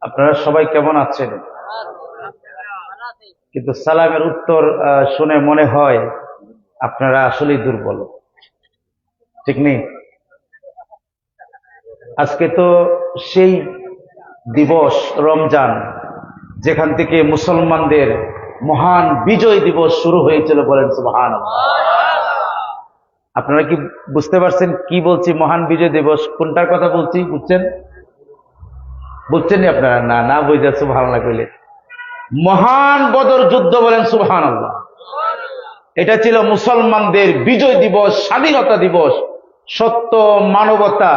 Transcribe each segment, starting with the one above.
আপনারা সবাই কেমন আছেন? কিন্তু সালামের উত্তর শুনে মনে হয় আপনারা আসলেই দুর্বল, ঠিক নেই? আজকে তো সেই দিবস রমজান, যেখান থেকে মুসলমানদের মহান বিজয় দিবস শুরু হয়েছিল। বলেন সুবহানাল্লাহ। আপনারা কি বুঝতে পারছেন কি বলছি? মহান বিজয় দিবস কোনটার কথা বলছি? বুঝছেন? বুঝছেন আপনারা? না না বুঝা সুবহানাল্লাহ কইলে। মহান বদর যুদ্ধ। বলেন সুবহানাল্লাহ। এটা ছিল মুসলমানদের বিজয় দিবস, স্বাধীনতা দিবস, সত্য, মানবতা,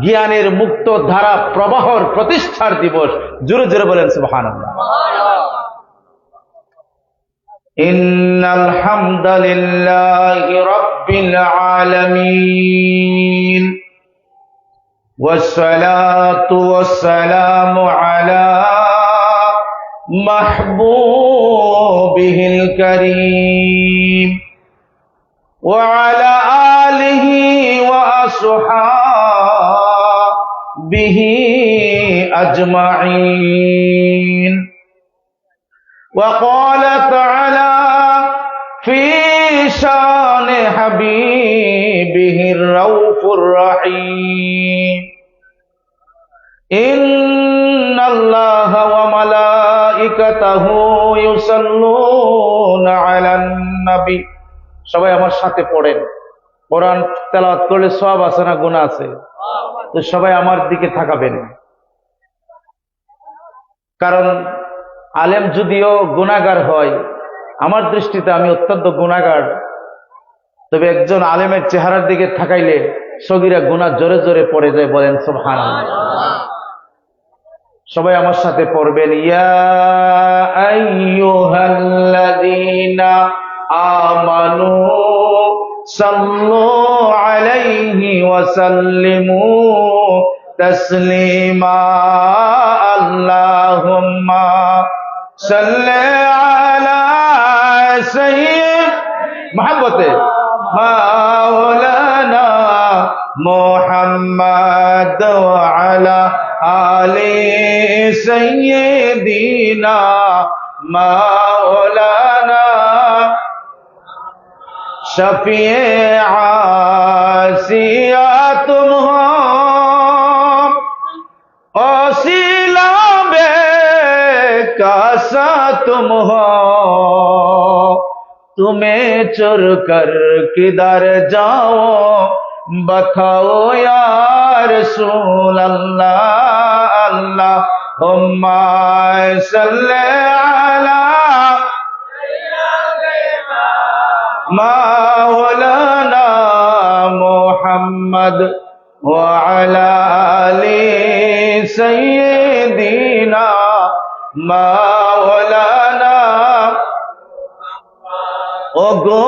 জ্ঞানের মুক্ত ধারা প্রবাহর প্রতিষ্ঠার দিবস। জোরে জোরে বলেন সুবহানাল্লাহ। ইন্নাল হামদালিল্লাহি রাব্বিল আলামিন ওয়াসসালাতু ওয়াসসালামু আলা মাহবুবিহিল কারীম ওয়া আলা আলিহি ওয়া আসহাবিহি আজমাইন। وقال تعالى في شان حبيبه الرؤوف الرحيم إن الله وملائكته يصلون على النبي। সবাই আমার সাথে পড়েন। কোরআন তেলাওয়াত করলে সওয়াব আছে না গুনাহ আছে? তো সবাই আমার দিকে তাকাবেন, কারণ আলেম যদিও গুনাহগার হয়, আমার দৃষ্টিতে আমি অত্যন্ত গুনাহগার, তবে একজন আলেমের চেহারার দিকে তাকাইলে সগীরা গুনাহ জোরে জোরে পড়ে যায়। বলেন সুবহানাল্লাহ। সবাই আমার সাথে পড়বেন। ইয়া আইয়ুহাল্লাযীনা আমানু সাল্লু আলাইহি ওয়া সাল্লিমু তাসলিমা। আল্লাহুম্মা সাল্লি আলা সাইয়্যিদ মুহাম্মদে মাওলানা মুহাম্মদ ওয়া আলা আলি সাইয়্যিদিনা মাওলানা শফিয়ে আসিয়া তুম হো ওসিলা बेकासा तुम हो तुम्हें चुर कर किधर जाओ बताओ या रसूल अल्लाह। अल्लाहुम्मा सल्ली अला मौलाना मुहम्मद व अला आलि सय्यिदिना মাওলানা। ও গো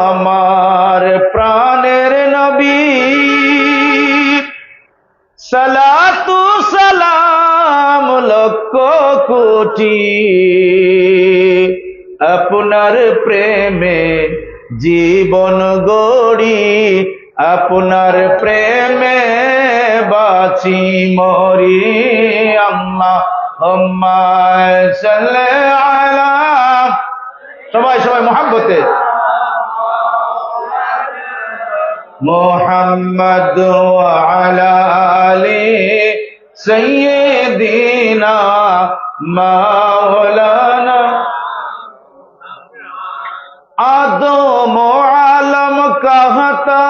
আমার প্রাণের নবী, সালাতু সালাম লক্ষ কোটি আপনার প্রেমে জীবন গড়ি, আপনার প্রেমে বাঁচি মরি। আল্লাহুম্মা সাল্লি আলা, সবাই সবাই মুহাব্বতে মুহাম্মদ ওয়া আলা আলি সাইয়্যিদিনা মাওলানা। आदम आलम कहता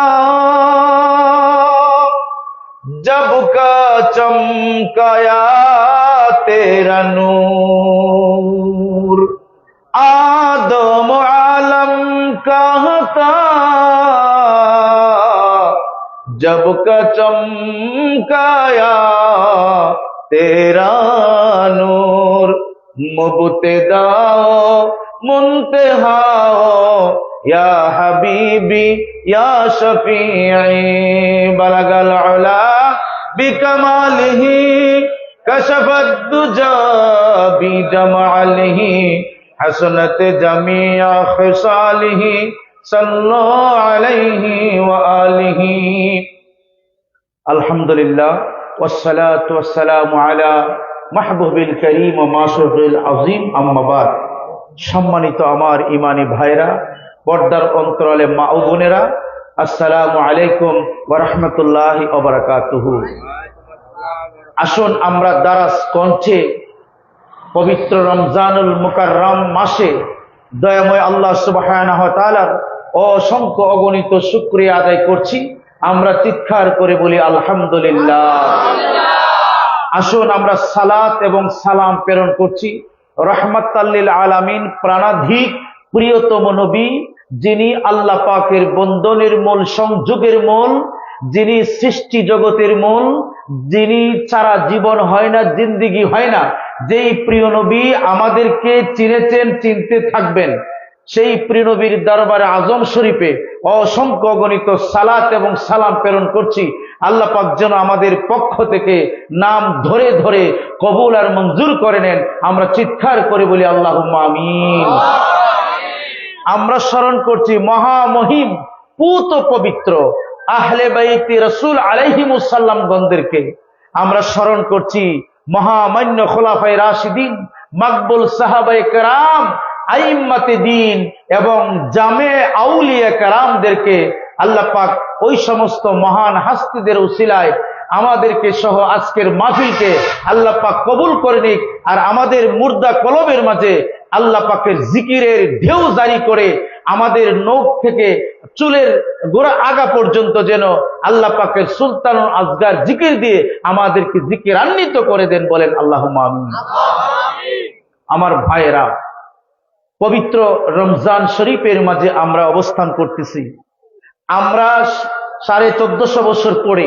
जब का चमकाया तेरा नूर। आदम आलम कहता जब का चमकाया तेरा नूर। मुब्तदाओ मुंतहाओ या हबीबी या शफीई बलगल उला बिकमालिही कशफत दुजा बिजमालिही हसनत जमीआ खिसालिही सल्लल्लाहु अलैहि व आलिही। अल्हम्दुलिल्लाह। والصلاة والسلام على محبوب الكريم ومعشوق العظيم أما بعد সম্মানিত আমার ঈমানি ভাইরা, পর্দার অন্তরালে মা ও বোনেরা, আসসালামু আলাইকুম ওয়া রাহমাতুল্লাহি ওয়া বারাকাতুহু। আসুন আমরা দারাজ কণ্ঠে পবিত্র রমজানুল মুকাররম মাসে দয়াময় আল্লাহ সুবহানাহু ওয়া তাআলার অসংখ্য অগণিত শুকরিয়া আদায় করছি। আমরা চিৎকার করে বলি আলহামদুলিল্লাহ। আসুন আমরা সালাত এবং সালাম প্রেরণ করছি রাহমাতাল লিল আলামিন, প্রাণাধিক প্রিয়তম নবী, যিনি আল্লাহ পাকের বন্ধনের মূল, সংযোগের মূল, যিনি সৃষ্টি জগতের মূল, যিনি ছাড়া জীবন হয় না, জিন্দিগি হয় না, যেই প্রিয় নবী আমাদেরকে চিনেছেন, চিনতে থাকবেন, সেই প্রিয় নবীর দরবারে আজম শরীফে অসংখ্য গণিত সালাত এবং সালাম প্রেরণ করছি। আল্লাহ পাক যেন আমাদের পক্ষ থেকে নাম ধরে ধরে কবুল আর মঞ্জুর করে নেন। আমরা চিৎকার করে বলি আল্লাহুম্মা আমিন। আমরা স্মরণ করছি মহামহিম পুত পবিত্র আহলে বাইতে রাসূল আলাইহিমুস সালাম গণদেরকে। আমরা স্মরণ করছি মহামান্য খোলাফায়ে রাশিদিন, মাকবুল সাহাবায়ে কেরাম, আইম্মাতে দ্বীন এবং জামে আউলিয়া কেরামদেরকে। আল্লাহ পাক ওই সমস্ত মহান হাস্তিদের উসিলায় আমাদেরকে সহ আজকের মাহফিলকে আল্লাহ পাক কবুল করে নিক। আর আমাদের মুর্দা কলবের মাঝে আল্লাহ পাকের জিকিরের ঢেউ জারি করে আমাদের নখ থেকে চুলের গোড়া আগা পর্যন্ত যেন আল্লাহ পাকের সুলতানুল আসগার জিকির দিয়ে আমাদেরকে জিকিরান্বিত করে দেন। বলেন আল্লাহুম্মা আমিন। আমার ভাইয়েরা, পবিত্র রমজান শরীফের মাঝে আমরা অবস্থান করতেছি। আমরা 1450 বছর পরে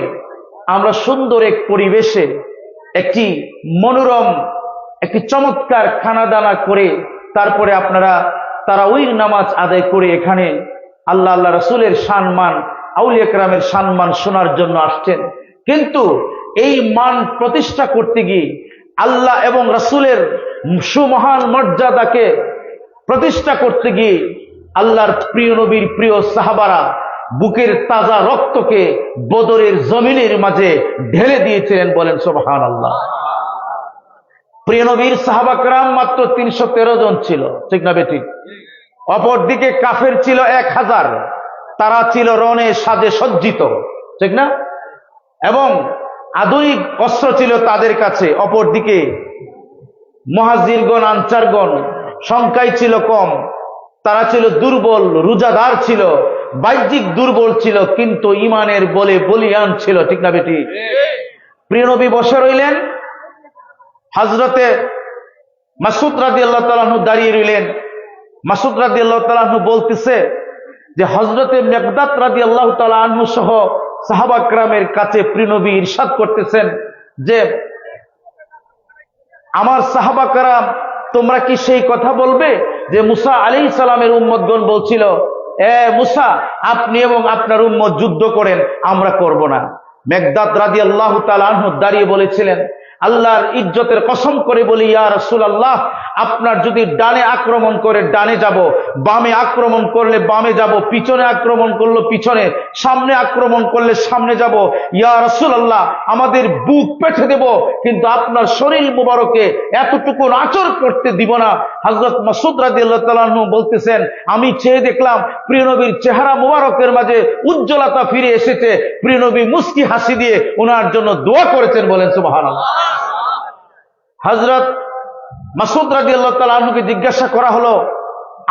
আমরা সুন্দর এক পরিবেশে একটি মনোরম, একটি চমৎকার খানাদানা করে তারপরে আপনারা তারাউইর নামাজ আদায় করে এখানে আল্লাহ আল্লাহ রাসূলের সম্মান, আউলিয়া কেরামের সম্মান শোনার জন্য আসছেন। কিন্তু এই মান প্রতিষ্ঠা করতে গিয়ে আল্লাহ এবং রাসূলের সুমহান মর্যাদাকে প্রতিষ্ঠা করতে গিয়ে আল্লাহর প্রিয় নবীর প্রিয় সাহাবারা বুকের তাজা রক্তকে বদরের জমিনের মাঝে ঢেলে দিয়েছিলেন। বলেন সুবহানাল্লাহ। প্রিয় নবীর সাহাবা কেরাম মাত্র 313 জন ছিল, ঠিক না বেঠিক? অপরদিকে কাফের ছিল 1000, তারা ছিল রণে সাজে সজ্জিত, ঠিক না? এবং আধুনিক অস্ত্র ছিল তাদের কাছে। অপরদিকে মুহাজিরগণ, আনসারগণ সংখ্যায় ছিল কম, তারা ছিল দুর্বল, রোজাদার ছিল, বাহ্যিক দুর্বল ছিল, কিন্তু ইমানের বলে বলিয়ান ছিল, ঠিক না বেটি? প্রিয় নবী বসে রইলেন, হযরতে মাসউদ রাদিয়াল্লাহু তাআলা আনহু দাঁড়িয়ে রইলেন। মাসউদ রাদিয়াল্লাহু তাআলা আনহু বলতেছে যে হযরতে মিকদাদ রাদিয়াল্লাহু তাআলা আনহু সহ সাহাবা কেরামের কাছে প্রিয় নবী ইরশাদ করতেছেন যে আমার সাহাবা কেরাম, তোমরা কি সেই কথা বলবে যে মুসা আলাইহিস সালামের উম্মতগণ বলছিল, এ মুসা, আপনি এবং আপনার উম্মত যুদ্ধ করেন, আমরা করব না। মিকদাদ রাদিয়াল্লাহু তাআলা আনহু দাঁড়িয়ে বলেছিলেন, আল্লাহর ইজ্জতের কসম করে বলি, ইয়া রাসূলুল্লাহ, আপনার যদি ডানে আক্রমণ করে ডানে যাব, বামে আক্রমণ করলে বামে যাব, পিছনে আক্রমণ করলে পিছনে, সামনে আক্রমণ করলে সামনে যাব, ইয়া রাসূলুল্লাহ, আমাদের বুক পেটে দেব, কিন্তু আপনার শরীর মুবারকে এতটুকু আচর করতে দিব না। হযরত মাসউদ রাদিয়াল্লাহু তাআলা আনহু বলতেছেন, আমি চেয়ে দেখলাম প্রিয় নবীর চেহারা মুবারকের মাঝে উজ্জ্বলতা ফিরে এসেছে। প্রিয় নবী মুস্কি হাসি দিয়ে ওনার জন্য দোয়া করেছেন। বলেন সুবহানাল্লাহ। হযরত মাসউদ রাদিয়াল্লাহু তাআলা আনহুকে জিজ্ঞাসা করা হলো,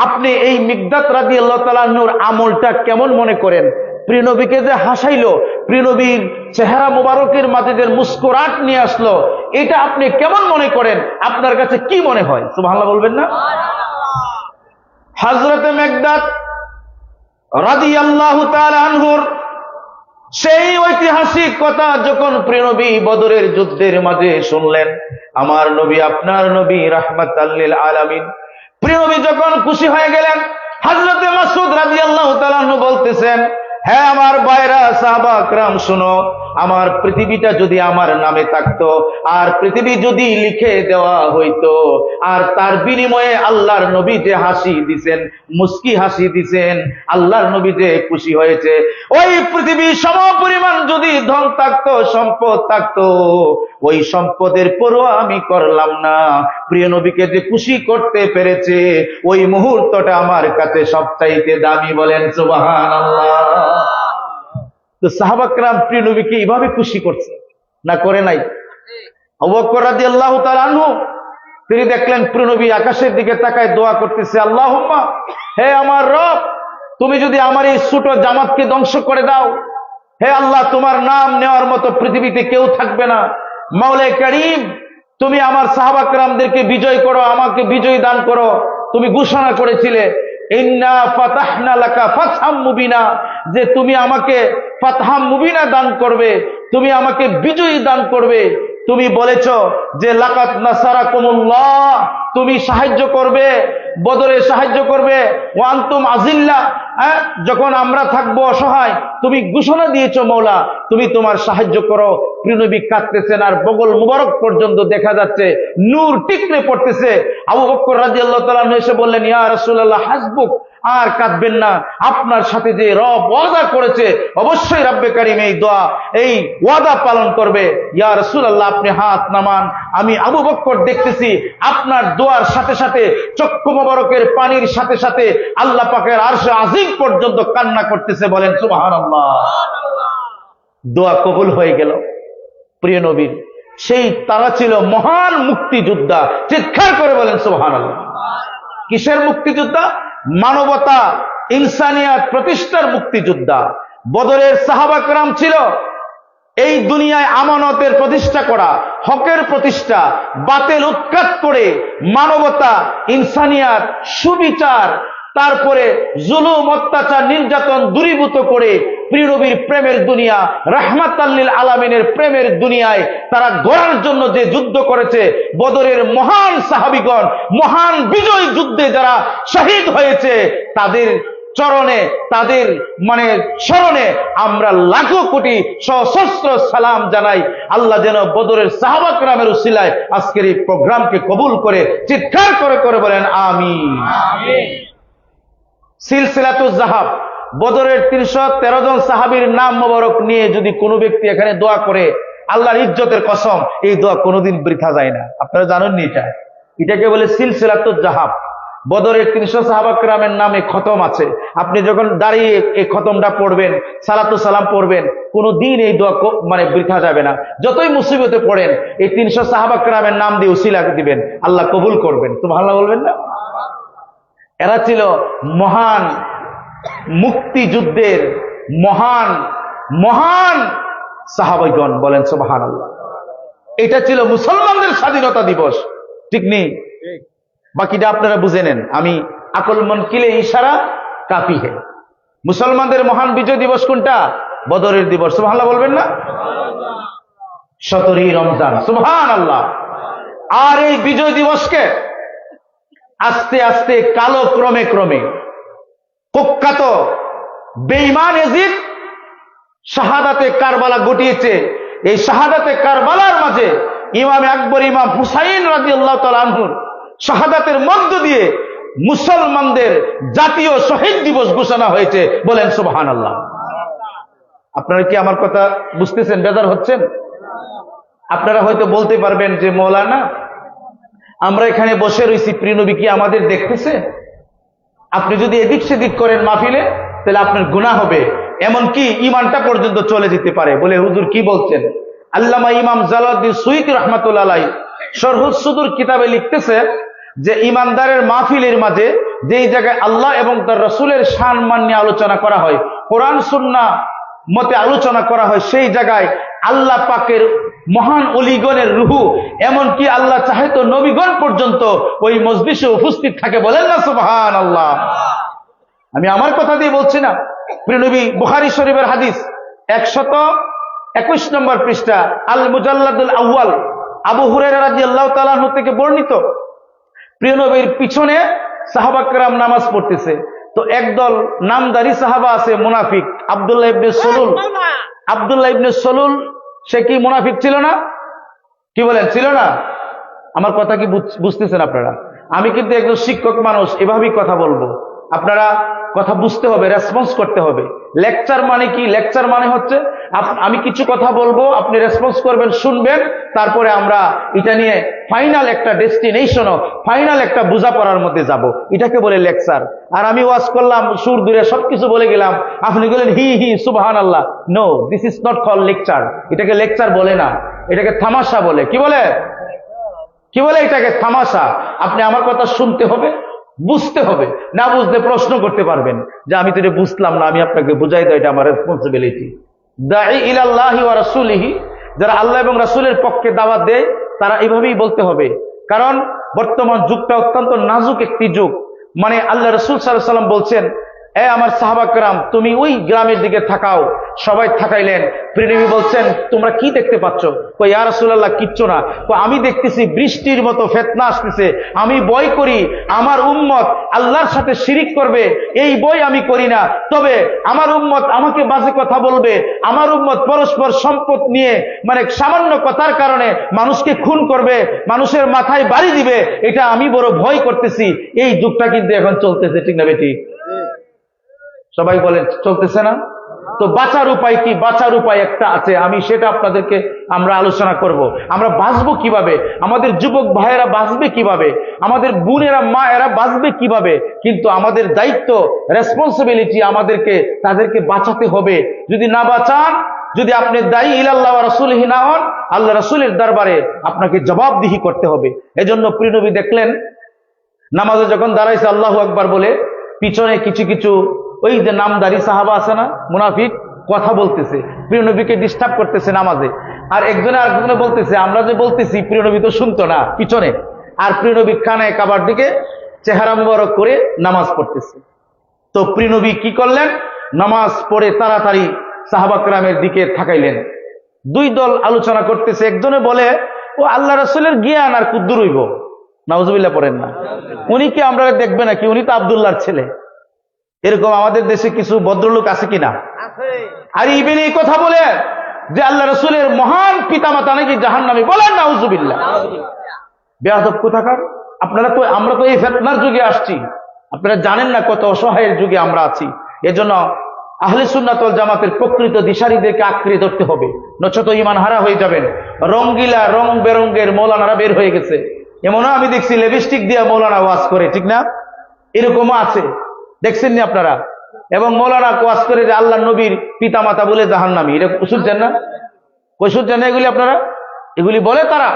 আপনি এই মিকদাদ রাদিয়াল্লাহু তাআলা আনহুর আমলটা কেমন মনে করেন? প্রিয় নবীকে যে হাসাইলো, প্রিয় নবীর চেহারা মুবারকের মাঝে যে মুস্কুরাত নিয়ে আসলো, এটা আপনি কেমন মনে করেন? আপনার কাছে কি মনে হয়? সুবহানাল্লাহ বলবেন না? হযরতে মিকদাদ রাদিয়াল্লাহু তাআলা আনহুর সেই ঐতিহাসিক কথা যখন প্রিয় নবী বদরের যুদ্ধের মাঝে শুনলেন, আমার নবী, আপনার নবী রাহমাতাল লিল আলামিন, প্রিয় নবী যখন খুশি হয়ে গেলেন, হযরতে মাসউদ রাদিয়াল্লাহু তাআলা আনহু বলতেছেন, হ্যাঁ আমার ভাইরা সাহাবা کرام শুনো, আমার পৃথিবীটা যদি আমার নামে থাকতো, আর পৃথিবী যদি লিখে দেওয়া হইতো, আর তার বিনিময়ে আল্লাহর নবী যে হাসি দিছেন, মুস্কি হাসি দিছেন, আল্লাহর নবী যে খুশি হয়েছে, ওই পৃথিবী সমপরিমাণ যদি ধন থাকতো, সম্পদ থাকতো, ওই সম্পদের পরোয়া আমি করলাম না। প্রিয় নবীকে যে খুশি করতে পেরেছে, ওই মুহূর্তটা আমার কাছে সবচাইতে দামি। বলেন সুবহানাল্লাহ। তো সাহাবা কেরাম প্রিয় নবীকে এইভাবে খুশি করছে না করে নাই? আবু বকর রাদিয়াল্লাহু তাআলা আনহু তিনি দেখলেন প্রিয় নবী আকাশের দিকে তাকায় দোয়া করতেছে, আল্লাহুম্মা, হে আমার রব, তুমি যদি আমার এই ছোট জামাতকে ধ্বংস করে দাও, হে আল্লাহ, তোমার নাম নেওয়ার মতো পৃথিবীতে কেউ থাকবে না। মাওলাই কারীম, তুমি আমার সাহাবা কেরামদেরকে বিজয় করো, আমাকে বিজয় দান করো। তুমি ঘোষণা করেছিলে ইন্না ফাতাহনা লাকা ফাতহাম মুবিনা, যে তুমি আমাকে ফাতহাম মুবিনা দান করবে, তুমি আমাকে বিজয়ী দান করবে। তুমি বলেছ যে লাকাত নাসারাকুমুল্লাহ, তুমি সাহায্য করবে, বদরে সাহায্য করবে, ওয়া আনতুম আজিল্লা, যখন আমরা থাকবো অসহায়, তুমি ঘোষণা দিয়েছো মওলা তুমি তোমার সাহায্য করো। প্রিয় নবী কাঁদতেছেন, আর বগল মুবারক পর্যন্ত দেখা যাচ্ছে নূর টিকরে পড়তেছে। আবু বকর রাদিয়াল্লাহু তাআলা এসে বললেন, ইয়া রাসূলুল্লাহ হাসবুক, আর কাঁদবেন না, আপনার সাথে যে রব ওয়াদা করেছে, অবশ্যই রব্বে কারীম এই দোয়া, এই ওয়াদা পালন করবে। ইয়া রাসূলুল্লাহ, আপনি হাত নামান। আমি আবু বকর দেখতেছি আপনার দোয়ার সাথে সাথে চক্ষু মোবারকের পানির সাথে সাথে আল্লাহ পাকের আরশে আজিম পর্যন্ত কান্না করতেছে। বলেন সুবহানাল্লাহ। দোয়া কবুল হয়ে গেল প্রিয় নবীর। সেই তারা ছিল মহান মুক্তিযোদ্ধা। চিৎকার করে বলেন সুবহানাল্লাহ। কিসের মুক্তিযোদ্ধা? মানবতা, ইনসানিয়াত প্রতিষ্ঠার মুক্তিযোদ্ধা। বদরের সাহাবা কেরাম ছিল এই দুনিয়ায় আমানতের প্রতিষ্ঠা করা, হকের প্রতিষ্ঠা, বাতিল উৎখাত করে মানবতা, ইনসানিয়াত, সুবিচার, তারপরে জুলুম, অত্যাচার, নির্যাতন দূরীভূত করে প্রিয় নবীর প্রেমের দুনিয়া, রাহমাতাল লিল আলামিনের প্রেমের দুনিয়ায় তারা গড়ার জন্য যে যুদ্ধ করেছে, বদরের মহান সাহাবীগণ, মহান বিজয় যুদ্ধে যারা শহীদ হয়েছে, তাদের চরণে, তাদের স্মরণে আমরা লাখো কোটি সশস্ত্র সালাম জানাই। আল্লাহ যেন বদরের সাহাবা কেরামের উসিলায় আজকের এই প্রোগ্রামকে কবুল করে চিৎকার করে করে বলেন আমিন। সিলসিলাতুজ যাহাব, বদরের 313 জন সাহাবীর নাম মোবারক নিয়ে যদি কোনো ব্যক্তি এখানে দোয়া করে, আল্লাহর ইজ্জতের কসম, এই দোয়া কোনোদিন বৃথা যায় না। আপনারা জানেননি এটাকে বলে সিলসিলাতুজ যাহাব। বদরের 300 সাহাবা কেরামের নামে খতম আছে। আপনি যখন দাঁড়িয়ে এই খতমটা পড়বেন, সালাতু সালাম পড়বেন, কোনদিন এই দোয়া বৃথা যাবে না। যতই মুসিবতে পড়েন, এই 300 সাহাবা কেরামের নাম দিয়ে উসিলা দিবেন, আল্লাহ কবুল করবেন। সুবহানাল্লাহ বলবেন না? এরা ছিল মহান মুক্তিযুদ্ধের মহান মহান সাহাবাগণ। বলেন সুবহানাল্লাহ। এটা ছিল মুসলমানদের স্বাধীনতা দিবস, ঠিক নেই? বাকিটা আপনারা বুঝে নেন। আমি আকল মন কিলে ইশারা কাফি হে। মুসলমানদের মহান বিজয় দিবস কোনটা? বদরের দিবস। সুবহানাল্লাহ বলবেন না? 17ই রমজান। সুবহানাল্লাহ। আর এই বিজয় দিবসকে আস্তে আস্তে কালো ক্রমে ক্রমে কুখ্যাত বেঈমান ইয়াজিদ শাহাদাতে কারবালা ঘটিয়েছে। এই শাহাদাতে কারবালার মাঝে ইমাম আকবর, ইমাম হুসাইন রাদিয়াল্লাহু তাআলা আনহুর শাহাদাতের মধ্য দিয়ে মুসলমানদের জাতীয় শহীদ দিবস ঘোষণা হয়েছে। বলেন সুবহানাল্লাহ। আপনারা কি আমার কথা বুঝতেছেন? বেজার হচ্ছেন? আপনারা হয়তো বলতে পারবেন যে মৌলানা, আমরা এখানে বসে রয়েছি, প্রিয় নবী কি আমাদের দেখতেছে? আপনি যদি এদিক সেদিক করেন মাহফিলে, তাহলে আপনার গুনাহ হবে, এমনকি ঈমানটা পর্যন্ত চলে যেতে পারে। বলে হুজুর কি বলছেন? আল্লামা ইমাম জালালউদ্দিন সুয়ুতী রাহমাতুল্লাহ আলাইহি শরহুস সুদুর কিতাবে লিখতেছে যে ইমানদারের মাহফিলের মাঝে যেই জায়গায় আল্লাহ এবং তার রাসূলের সম্মান নিয়ে আলোচনা করা হয়, কোরআন সুন্নাহ মতে আলোচনা করা হয়, সেই জায়গায় আল্লাহ পাকের মহান ওলিগণের রুহু, এমনকি আল্লাহ চাহে তো নবীগণ পর্যন্ত ওই মজলিসে উপস্থিত থাকে। বলেন না সুবহানাল্লাহ। আমি আমার কথা দিয়ে বলছি না। প্রিয় নবী বুখারী শরীফের হাদিস 121 নম্বর পৃষ্ঠা, আল মুজাল্লাদুল আউয়াল, আবু হুরায়রা রাদিয়াল্লাহু তাআলা আনহু থেকে বর্ণিত। প্রিয় নবীর পিছনে সাহাবা কেরাম নামাজ পড়তেছে, তো একদল নামদারি সাহাবা আছে মুনাফিক, আব্দুল্লাহ ইবনে সলুল। আব্দুল্লাহ ইবনে সলুল সে কি মুনাফিক ছিল না? কি বলেন, ছিল না? আমার কথা কি বুঝতেছেন আপনারা? আমি কিন্তু একজন শিক্ষক মানুষ, এভাবেই কথা বলবো। আপনারা কথা বুঝতে হবে, রেসপন্স করতে হবে। লেকচার মানে কি? লেকচার মানে হচ্ছে আমি কিছু কথা বলবো, আপনি রেসপন্স করবেন, শুনবেন, তারপরে আমরা এটা নিয়ে ফাইনাল একটা ডেস্টিনেশন, ফাইনাল একটা বোঝাপড়ার মধ্যে যাব, এটাকে বলে লেকচার। আর আমি ওয়াজ করলাম, সুর দূরে সবকিছু বলে গেলাম, আপনি বললেন হি হি সুবহানাল্লাহ। No, this is not call lecture. এটাকে লেকচার বলে না, এটাকে তামাশা বলে। কি বলে? কি বলে? এটাকে তামাশা। আপনি আমার কথা শুনতে হবে, বুঝতে হবে, না বুঝতে প্রশ্ন করতে পারবেন যে আমি তো এটা বুঝলাম না, আমি আপনাকে বুঝাই দেয়, এটা আমার রেসপন্সিবিলিটি। দাঈ ইলাল্লাহি ওয়া রাসূলিহি, যারা আল্লাহ এবং রাসূলের পক্ষে দাওয়াত দেয় তারা এইভাবেই বলতে হবে। কারণ বর্তমান যুগটা অত্যন্ত নাজুক একটি যুগ। মানে আল্লাহ রাসূল সাল্লাল্লাহু আলাইহি ওয়াসাল্লাম বলছেন, এ আমার সাহাবা কেরাম, তুমি ওই গ্রামের দিকে থাকাও। সবাই থাকাইলেন। প্রিয়নবী বলছেন, তোমরা কি দেখতে পাচ্ছ? কই ইয়া রাসূলুল্লাহ, কিচ্ছু না। আমি দেখতেছি বৃষ্টির মতো ফিতনা আসতেছে, আমি ভয় করি আমার উম্মত আল্লাহর সাথে শিরিক করবে, এই ভয় আমি করি না। তবে আমার উম্মত আমাকে বাজে কথা বলবে, আমার উম্মত পরস্পর সম্পদ নিয়ে মানে সামান্য কথার কারণে মানুষকে খুন করবে, মানুষের মাথায় বাড়ি দিবে, এটা আমি বড় ভয় করতেছি। এই যুগটা কিন্তু এখন চলতেছে, ঠিক না বেটি? সবাই বলেন চলতেছে না? তো বাঁচার উপায় কি? বাঁচার উপায় একটা আছে, আমি সেটা আপনাদেরকে আমরা আলোচনা করব। আমরা বাঁচবো কিভাবে, আমাদের যুবক ভাইয়েরা বাঁচবে কিভাবে, আমাদের বোনেরা মা এরা বাঁচবে কিভাবে। কিন্তু আমাদের দায়িত্ব, রেসপন্সিবিলিটি, আমাদেরকে তাদেরকে বাঁচাতে হবে। যদি না বাঁচান, যদি আপনি দায়ী ইলাল্লাহ ওয়া রাসূলিহি না হন, আল্লাহ রাসূলের দরবারে আপনাকে জবাবদিহি করতে হবে। এজন্য প্রিয় নবী দেখলেন নামাজে যখন দাঁড়াইছে আল্লাহু আকবার বলে, পিছনে কিছু কিছু ওই যে নামদারি সাহাবা আছে না, মুনাফিক, কথা বলতেছে, প্রিয় নবীকে ডিস্টার্ব করতেছে নামাজে। আর একজনে আরেকজনে বলতেছে, আমরা যে বলতেছি প্রিয় নবী তো শুনতো না পিছনে। আর প্রিয় নবী কানে কাবার দিকে চেহারা মুবারক করে নামাজ পড়তেছে। তো প্রিয় নবী কি করলেন? নামাজ পড়ে তাড়াতাড়ি সাহাবা কেরামের দিকে থাকাইলেন। দুই দল আলোচনা করতেছে। একজনে বলে, ও আল্লাহ রাসূলের জ্ঞান আর কুদ্দুর হইব, নাউজুবিল্লাহ পড়েন না, উনি কি আমরা দেখবে নাকি, উনি তো আব্দুল্লাহর ছেলে। এরকম আমাদের দেশে কিছু ভদ্রলোক আছে কিনা? আর ইবেন এই কথা বলে যে আল্লাহ রাসূলের মহান পিতামাতা নাকি জাহান্নামী, বলেন নাউজুবিল্লাহ। বেয়াদব কোথাকার। আপনারা তো, আমরা তো এই ফিতনার যুগে আসছি, আপনারা জানেন না কত অসহায়ের যুগে আমরা আছি। এজন্য আহলে সুন্নাত ওয়াল জামাতের প্রকৃত দিশারীদেরকে আঁকড়ে ধরতে হবে, নচেত ঈমান হারা হয়ে যাবেন। রঙ্গিলা রং বেরঙ্গের মৌলানারা বের হয়ে গেছে। এমনও আমি দেখছি লিপস্টিক দিয়ে মৌলানা ওয়াজ করে, ঠিক না? এরকমও আছে, দেখছেন নি আপনারা? এবং মৌলানা ওয়াজ করে যে আল্লাহ নবীর পিতামাতা বলে জাহান্নামী। এটা শুনছেন না? কই শুনছেন না এগুলি আপনারা? এগুলি বলে তারা।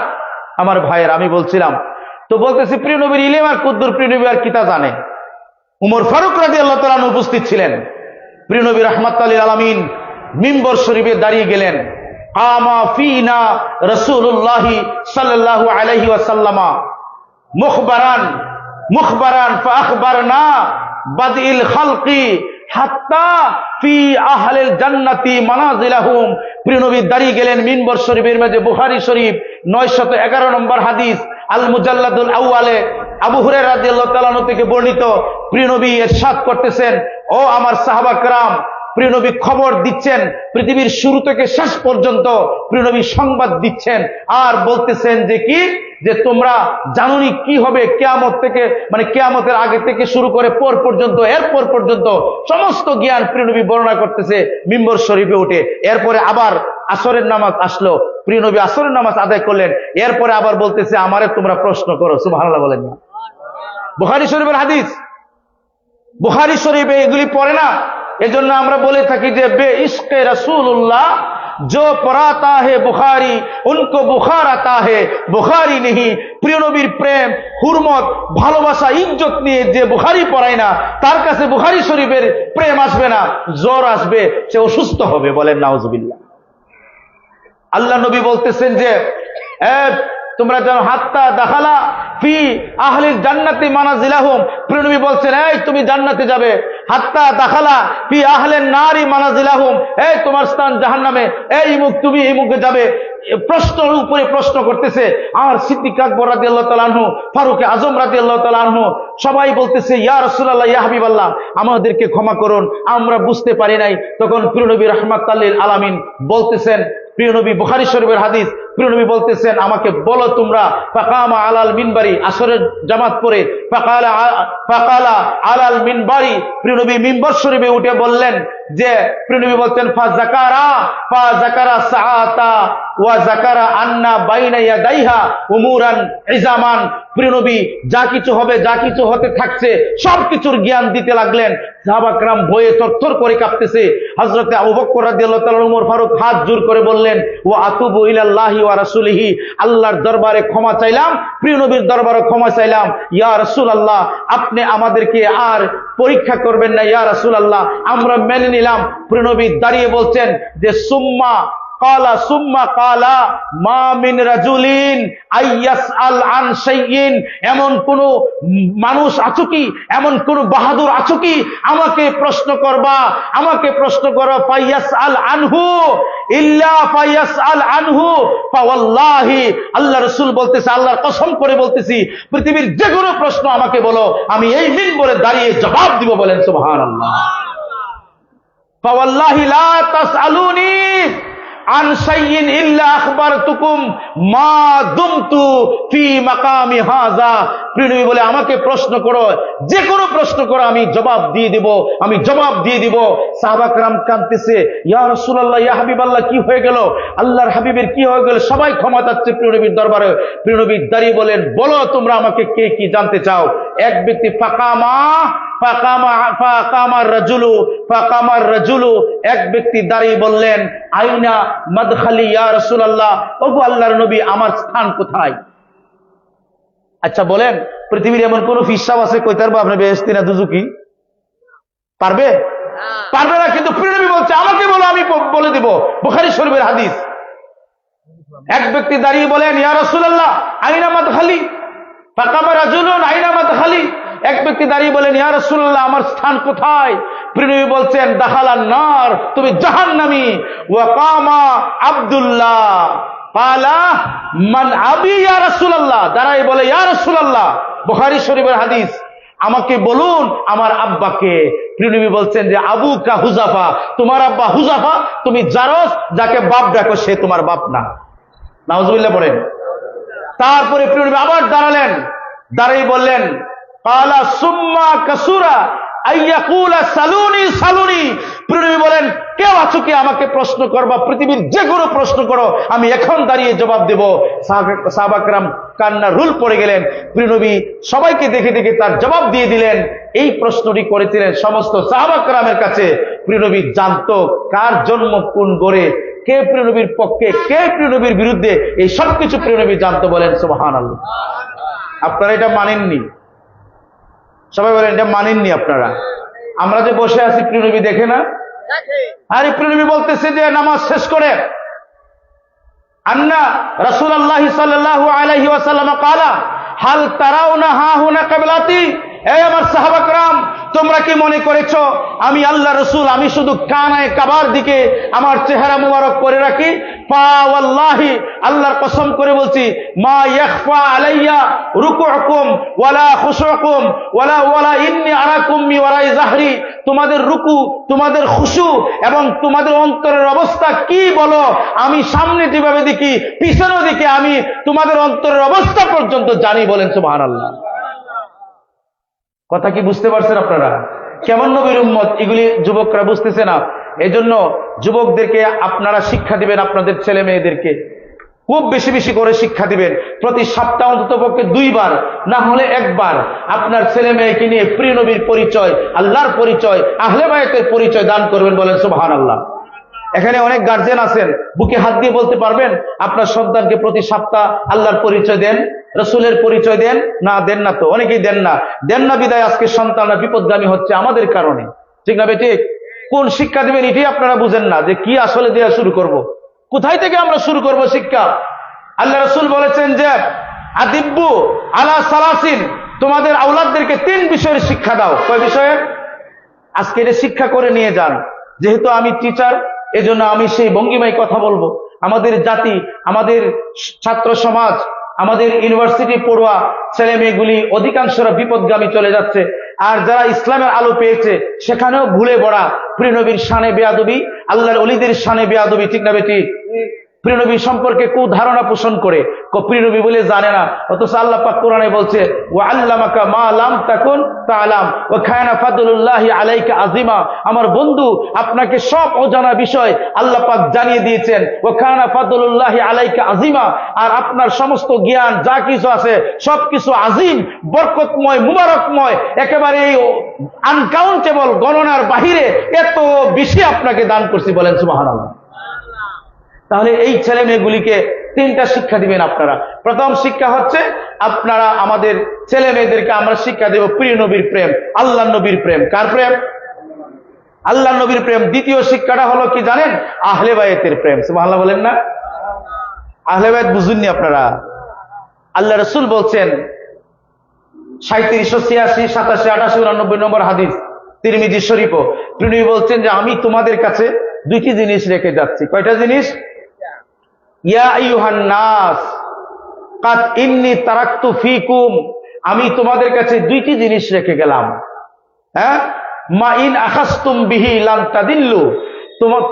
আমার ভাইয়ের আমি বলছিলাম তো, বলতেছি প্রিয় নবীর ইলম আর কুদ্দুর, প্রিয় নবী আর কিতা জানে। উমর ফারুক রাদিয়াল্লাহু তাআলা উপস্থিত ছিলেন। প্রিয় নবী রাহমাতুল লিল আলামিন মিম্বর শরীফে দাঁড়িয়ে গেলেন। কামা ফিনা রাসূলুল্লাহ সাল্লাল্লাহু আলাইহি ওয়াসাল্লাম মুখবারান ফাআখবারনা বাদিল খালকি হাত্তা ফি আহলিল জান্নাতি মানাজিলাহুম। প্রিয় নবী দাঁড়িয়ে গেলেন মিম্বর শরীফের মাঝে। বুখারী শরীফ 911 নম্বর হাদিস, আল মুজাল্লাদুল আউয়ালে আবু হুরায়রা রাদিয়াল্লাহু তাআলা থেকে বর্ণিত। প্রিয় নবী ইরশাদ করতেছেন, ও আমার সাহাবা কেরাম, প্রিয় নবী খবর দিচ্ছেন পৃথিবীর শুরু থেকে শেষ পর্যন্ত। প্রিয় নবী সংবাদ দিচ্ছেন আর বলতেছেন যে কি, যে তোমরা জানোনি কি হবে কিয়ামত থেকে, মানে কিয়ামতের আগে থেকে শুরু করে পর পর্যন্ত, এরপর পর্যন্ত সমস্ত জ্ঞান প্রিয় নবী বর্ণনা করতেছে মিম্বর শরীফে উঠে। এরপরে আবার আসরের নামাজ আসলো, প্রিয় নবী আসরের নামাজ আদায় করলেন। এরপরে আবার বলতেছে, আমারে তোমরা প্রশ্ন করো। সুবহানাল্লাহ বলেন না? বুখারী শরীফের হাদিস, বুখারী শরীফে এগুলি পড়ে না। এজন্য আমরা বলে থাকি যে বে ইশকে রাসূলুল্লাহ जो पढ़ाता है बुखारी उनको बुखार आता है बुखारी नहीं। প্রিয় নবীর প্রেম, হুরমত, ভালোবাসা, ইজ্জত নিয়ে যে বুখারী পড়ায় না, তার কাছে বুখারী শরীফের প্রেম আসবে না, জ্বর আসবে, সে অসুস্থ হবে। বলেন নাউজুবিল্লাহ। আল্লাহ নবী বলতেছেন যে তোমরা জানো হাত্তা দাখালা ফি আহলিল জান্নাতি মানাজিলাহুম। প্রিয় নবী বলছেন, এই তুমি জান্নাতে যাবে। হাত্তা দাখালা ফি আহলিন নারি মানাজিলাহুম, এই তোমার স্থান জাহান্নামে, এই মুখ তুমি এই মুখে যাবে। প্রশ্নের উপরে প্রশ্ন করতেছে। আর সিদ্দিক আকবর রাদিয়াল্লাহু তাআলা আনহু, ফারুক আজম রাদিয়াল্লাহু তাআলা আনহু সবাই বলতেছে, ইয়া রাসূলুল্লাহ, ইয়া হাবিবাল্লাহ, আমাদেরকে ক্ষমা করুন, আমরা বুঝতে পারি নাই। তখন প্রিয় নবী রাহমাতাল লিল আলামিন বলতেছেন, প্রিয় নবী, বুখারী শরীফের হাদিস, প্রিয় নবী বলতেছেন, আমাকে বলো তোমরা। ফাকামা আলাল মিনবারি, আসরের জামাত পড়ে ফাকালা আলাল মিনবারি, প্রিয় নবী মিম্বর শরীফে উঠে বললেন যে, প্রিয় নবী বলতেন, ফাযাকারা সাআতা ওয়া যাকারা আন্না বাইনা ইয়াদাইহা উমুরান ইজামান। প্রিয় নবী যা কিছু হবে, যা কিছু হতে থাকছে, সবকিছুর জ্ঞান দিতে লাগলেন। সাহাবা کرام ভয়ে থরথর করে কাঁপতেছে। হযরতে আবু বকর রাদিয়াল্লাহু তাআলা, ওমর ফারুক হাত জোর করে বললেন, ওয়া আতুবু ইলাল্লাহি ওয়া রাসূলিহি, আল্লাহর দরবারে ক্ষমা চাইলাম, প্রিয় নবীর দরবারে ক্ষমা চাইলাম। ইয়া রাসূলুল্লাহ, আপনি আমাদেরকে আর পরীক্ষা করবেন না, ইয়া রাসূলুল্লাহ, আমরা মেনে নিলাম। প্রিয় নবী দাঁড়িয়ে বলছেন যে, সুম্মা কালা মা মিন রাজুলিন আইয়াসআল আন শাইইন, এমন কোন মানুষ আছো কি, এমন কোন বাহাদুর আছো কি, আমাকে প্রশ্ন করবা, ফায়াসআল আনহু ইল্লা ফায়াসআল আনহু ফাওয়াল্লাহি। আল্লাহ রাসূল বলতেছে, আল্লাহর কসম করে বলতেছি, পৃথিবীর যে কোনো প্রশ্ন আমাকে বলো, আমি এই মিম্বরে দাঁড়িয়ে জবাব দিব। বলেন সুবহানাল্লাহ। ফাওয়াল্লাহি লা তাসআলুনি আন শাইইন ইল্লা আখবারতুকুম মা দুমতু ফি মাকামি হাযা। প্রিয় নবী বলে, আমাকে প্রশ্ন করো, যে কোনো প্রশ্ন করো, আমি জবাব দিয়ে দিব। সাহাবা کرام কাঁদতেছে, ইয়া রাসূলুল্লাহ, ইয়া হাবিবাল্লাহ, কি হয়ে গেল, আল্লাহর হাবিবের কি হয়ে গেল? সবাই ক্ষমা চাচ্ছে প্রিয় নবীর দরবারে। প্রিয় নবী দাঁড়িয়ে বলেন, বলো তোমরা আমাকে কে কি জানতে চাও? এক ব্যক্তি ফাকামার রাজুলু, এক ব্যক্তি দাঁড়িয়ে বললেন, আইনা মাদখালি ইয়া রাসূলুল্লাহ, ওগো আল্লাহর নবী, আমার স্থান কোথায়? আচ্ছা বলেন, পৃথিবীর এমন কোন ফিসাব আছে কইতে পারবে আপনি বেহেশতি না দুজকি? পারবে না। কিন্তু প্রিয় নবী বলছে, আমাকে বলো, আমি বলে দিব। বুখারী শরীফের হাদিস। এক ব্যক্তি দাঁড়িয়ে বলেন, ইয়া রাসূলুল্লাহ, আইনা মাদখালি। ফাকামা রাজুলুন আইনা মাদখালি, এক ব্যক্তি দাঁড়িয়ে বলেন, ইয়া রাসূলুল্লাহ, আমার স্থান কোথায়? প্রিয় নবী বলছেন, দাখালান নার, তুমি জাহান্নামী। ওয়া কামা আব্দুল্লাহ ক্বালা মান আবি ইয়া রাসূলুল্লাহ, দাঁড়াই বলে, ইয়া রাসূলুল্লাহ, বুখারী শরীফের হাদিস, আমাকে বলুন আমার আব্বাকে। প্রিয় নবী বলছেন যে, আবুকা হুযাফা, তোমার আব্বা হুযাফা, তুমি জারস, যাকে বাপ ডাকো সে তোমার বাপ না। নাউযুবিল্লাহ বলেন। তারপরে প্রিয় নবী আবার দাঁড়ালেন, দাঁড়িয়ে বললেন, ক্বালা সুম্মা কাসুরা আইয়াকুলা সালুনি সালুনি। প্রিয় নবী বলেন, কেউ আছো কি আমাকে প্রশ্ন করবা, পৃথিবীর যে কোনো প্রশ্ন করো, আমি এখন দাঁড়িয়ে জবাব দেব। সাহাবা کرام কান্না রুল পড়ে গেলেন। প্রিয় নবী সবাইকে দেখে দেখে তার জবাব দিয়ে দিলেন। এই প্রশ্নটি করেছিলেন সমস্ত সাহাবা کرامের কাছে। প্রিয় নবী জানতো কার জন্ম কোন গড়ে, কে প্রিয় নবীর পক্ষে, কে প্রিয় নবীর বিরুদ্ধে, এই সবকিছু প্রিয় নবী জানতো। বলেন সুবহানাল্লাহ। আপনারা এটা মানেননি? সবাই বলেন, এটা মানেননি আপনারা? আমরা যে বসে আছি, প্রিয় নবী দেখে না? আরে প্রিয় নবী বলতেছে যে, নামাজ শেষ করে, আন্না রাসূলুল্লাহ সাল্লাল্লাহু আলাইহি ওয়াসাল্লাম ক্বালা হাল তারাউনা হাহুনা কিবলাতি। এই আমার সাহাবা کرام, তোমরা কি মনে করেছো আমি আল্লাহ রাসূল, আমি শুধু কানায়ে কাবার দিকে আমার চেহারা মুবারক করে রাখি? ফা ওয়াল্লাহি, আল্লাহর কসম করে বলছি, মা ইয়াখফা আলাইয়া রুকুউকুম ওয়ালা খুশুকুম ওয়ালা ইন্নী আরাকুম মি ওয়ারাই যাহরি। তোমাদের রুকু, তোমাদের খুশু এবং তোমাদের অন্তরের অবস্থা কি বলো, আমি সামনে যেভাবে দেখি, পিছনের দিকে আমি তোমাদের অন্তরের অবস্থা পর্যন্ত জানি। বলেন সুবহানাল্লাহ। কথা কি বুঝতে পারছেন আপনারা? কেমন নবীর উম্মত, এগুলি যুবকরা বুঝতেছে না। এই জন্য যুবকদেরকে আপনারা শিক্ষা দিবেন, আপনাদের ছেলে মেয়েদেরকে খুব বেশি বেশি করে শিক্ষা দিবেন। প্রতি সপ্তাহ অন্তত পক্ষে 2 বার, না হলে 1 বার আপনার ছেলে মেয়েকে নিয়ে প্রিয় নবীর পরিচয়, আল্লাহর পরিচয়, আহলে বায়তের পরিচয় দান করবেন। বলেন সুবহানাল্লাহ। এখানে অনেক গার্জেন আছেন, বুকে হাত দিয়ে বলতে পারবেন আপনার সন্তানকে প্রতি সপ্তাহ আল্লাহর পরিচয় দেন, রাসূলের পরিচয় দেন? না, দেন না। তো অনেকেই দেন না বিদায় আজকে সন্তানরা বিপদগামী হচ্ছে আমাদের কারণে। ঠিক না বেঠিক? কোন শিক্ষা দিবেন এটাই আপনারা বুঝেন না, যে কি আসলে দেওয়া শুরু করব, কোথায় থেকে আমরা শুরু করব শিক্ষা। আল্লাহ রাসূল বলেছেন যে, আদিব্বু আলা সালাসিন, তোমাদের আওলাদদেরকে 3 বিষয়ের শিক্ষা দাও। কয় বিষয়ে? আজকে এটা শিক্ষা করে নিয়ে যান। যেহেতু আমি টিচার, এজন্য আমি সেই ভঙ্গিমায় কথা বলবো। আমাদের জাতি, আমাদের ছাত্র সমাজ, আমাদের ইউনিভার্সিটি পড়ুয়া ছেলে মেয়েগুলি অধিকাংশরা বিপদগামী চলে যাচ্ছে। আর যারা ইসলামের আলো পেয়েছে সেখানেও ভুলে পড়া, প্রিয় নবীর শানে বেয়াদবি, আল্লাহর ওলিদের শানে বেয়াদবি, ঠিক না বেঠিক? প্রিয় নবী সম্পর্কে কুধারণা পোষণ করে, প্রিয় নবী বলে জানে না, অথচ আল্লাহ পাক কোরআনে বলছে ওয়া আল্লামাকা মা লাম তাকুন তাআলাম ওয়া কানা ফাদলুল্লাহি আলাইকা আযীমা। আমার বন্ধু, আপনাকে সব অজানা বিষয় আল্লাহ পাক জানিয়ে দিয়েছেন। ওয়া কানা ফাদলুল্লাহি আলাইকা আযীমা, আর আপনার সমস্ত জ্ঞান যা কিছু আছে সবকিছু আজিম, বরকতময়, মুবারকময়, একেবারে আনকাউন্টেবল, গণনার বাহিরে এত বেশি আপনাকে দান করছি। বলেন সুবহানাল্লাহ। তাহলে এই ছেলে মেয়েগুলিকে তিনটা শিক্ষা দিবেন আপনারা। প্রথম শিক্ষা হচ্ছে আপনারা আমাদের ছেলে মেয়েদেরকে আমরা শিক্ষা দেব প্রিয় নবীর প্রেম, আল্লাহ নবীর প্রেম। কার প্রেম? আল্লাহ নবীর প্রেম। দ্বিতীয় শিক্ষাটা হলো কি জানেন? আহলে বায়েতের প্রেম। সুবহানাল্লাহ বলেন না? আহলে বায়েত বুঝুননি আপনারা? আল্লাহ রাসূল বলছেন 37, 86, 87, 88, 89 নম্বর হাদিস তিরমিজি শরীফ, তিনি বলছেন যে আমি তোমাদের কাছে দুইটি জিনিস রেখে যাচ্ছি। কয়টা জিনিস? ইয়া আইয়ুহান নাস কাদ ইন্নী তারাকতু ফীকুম, আমি তোমাদের কাছে দুইটি জিনিস রেখে গেলাম। হ্যাঁ, মা ইন আখাযতুম বিহি লান তাদিল্লু,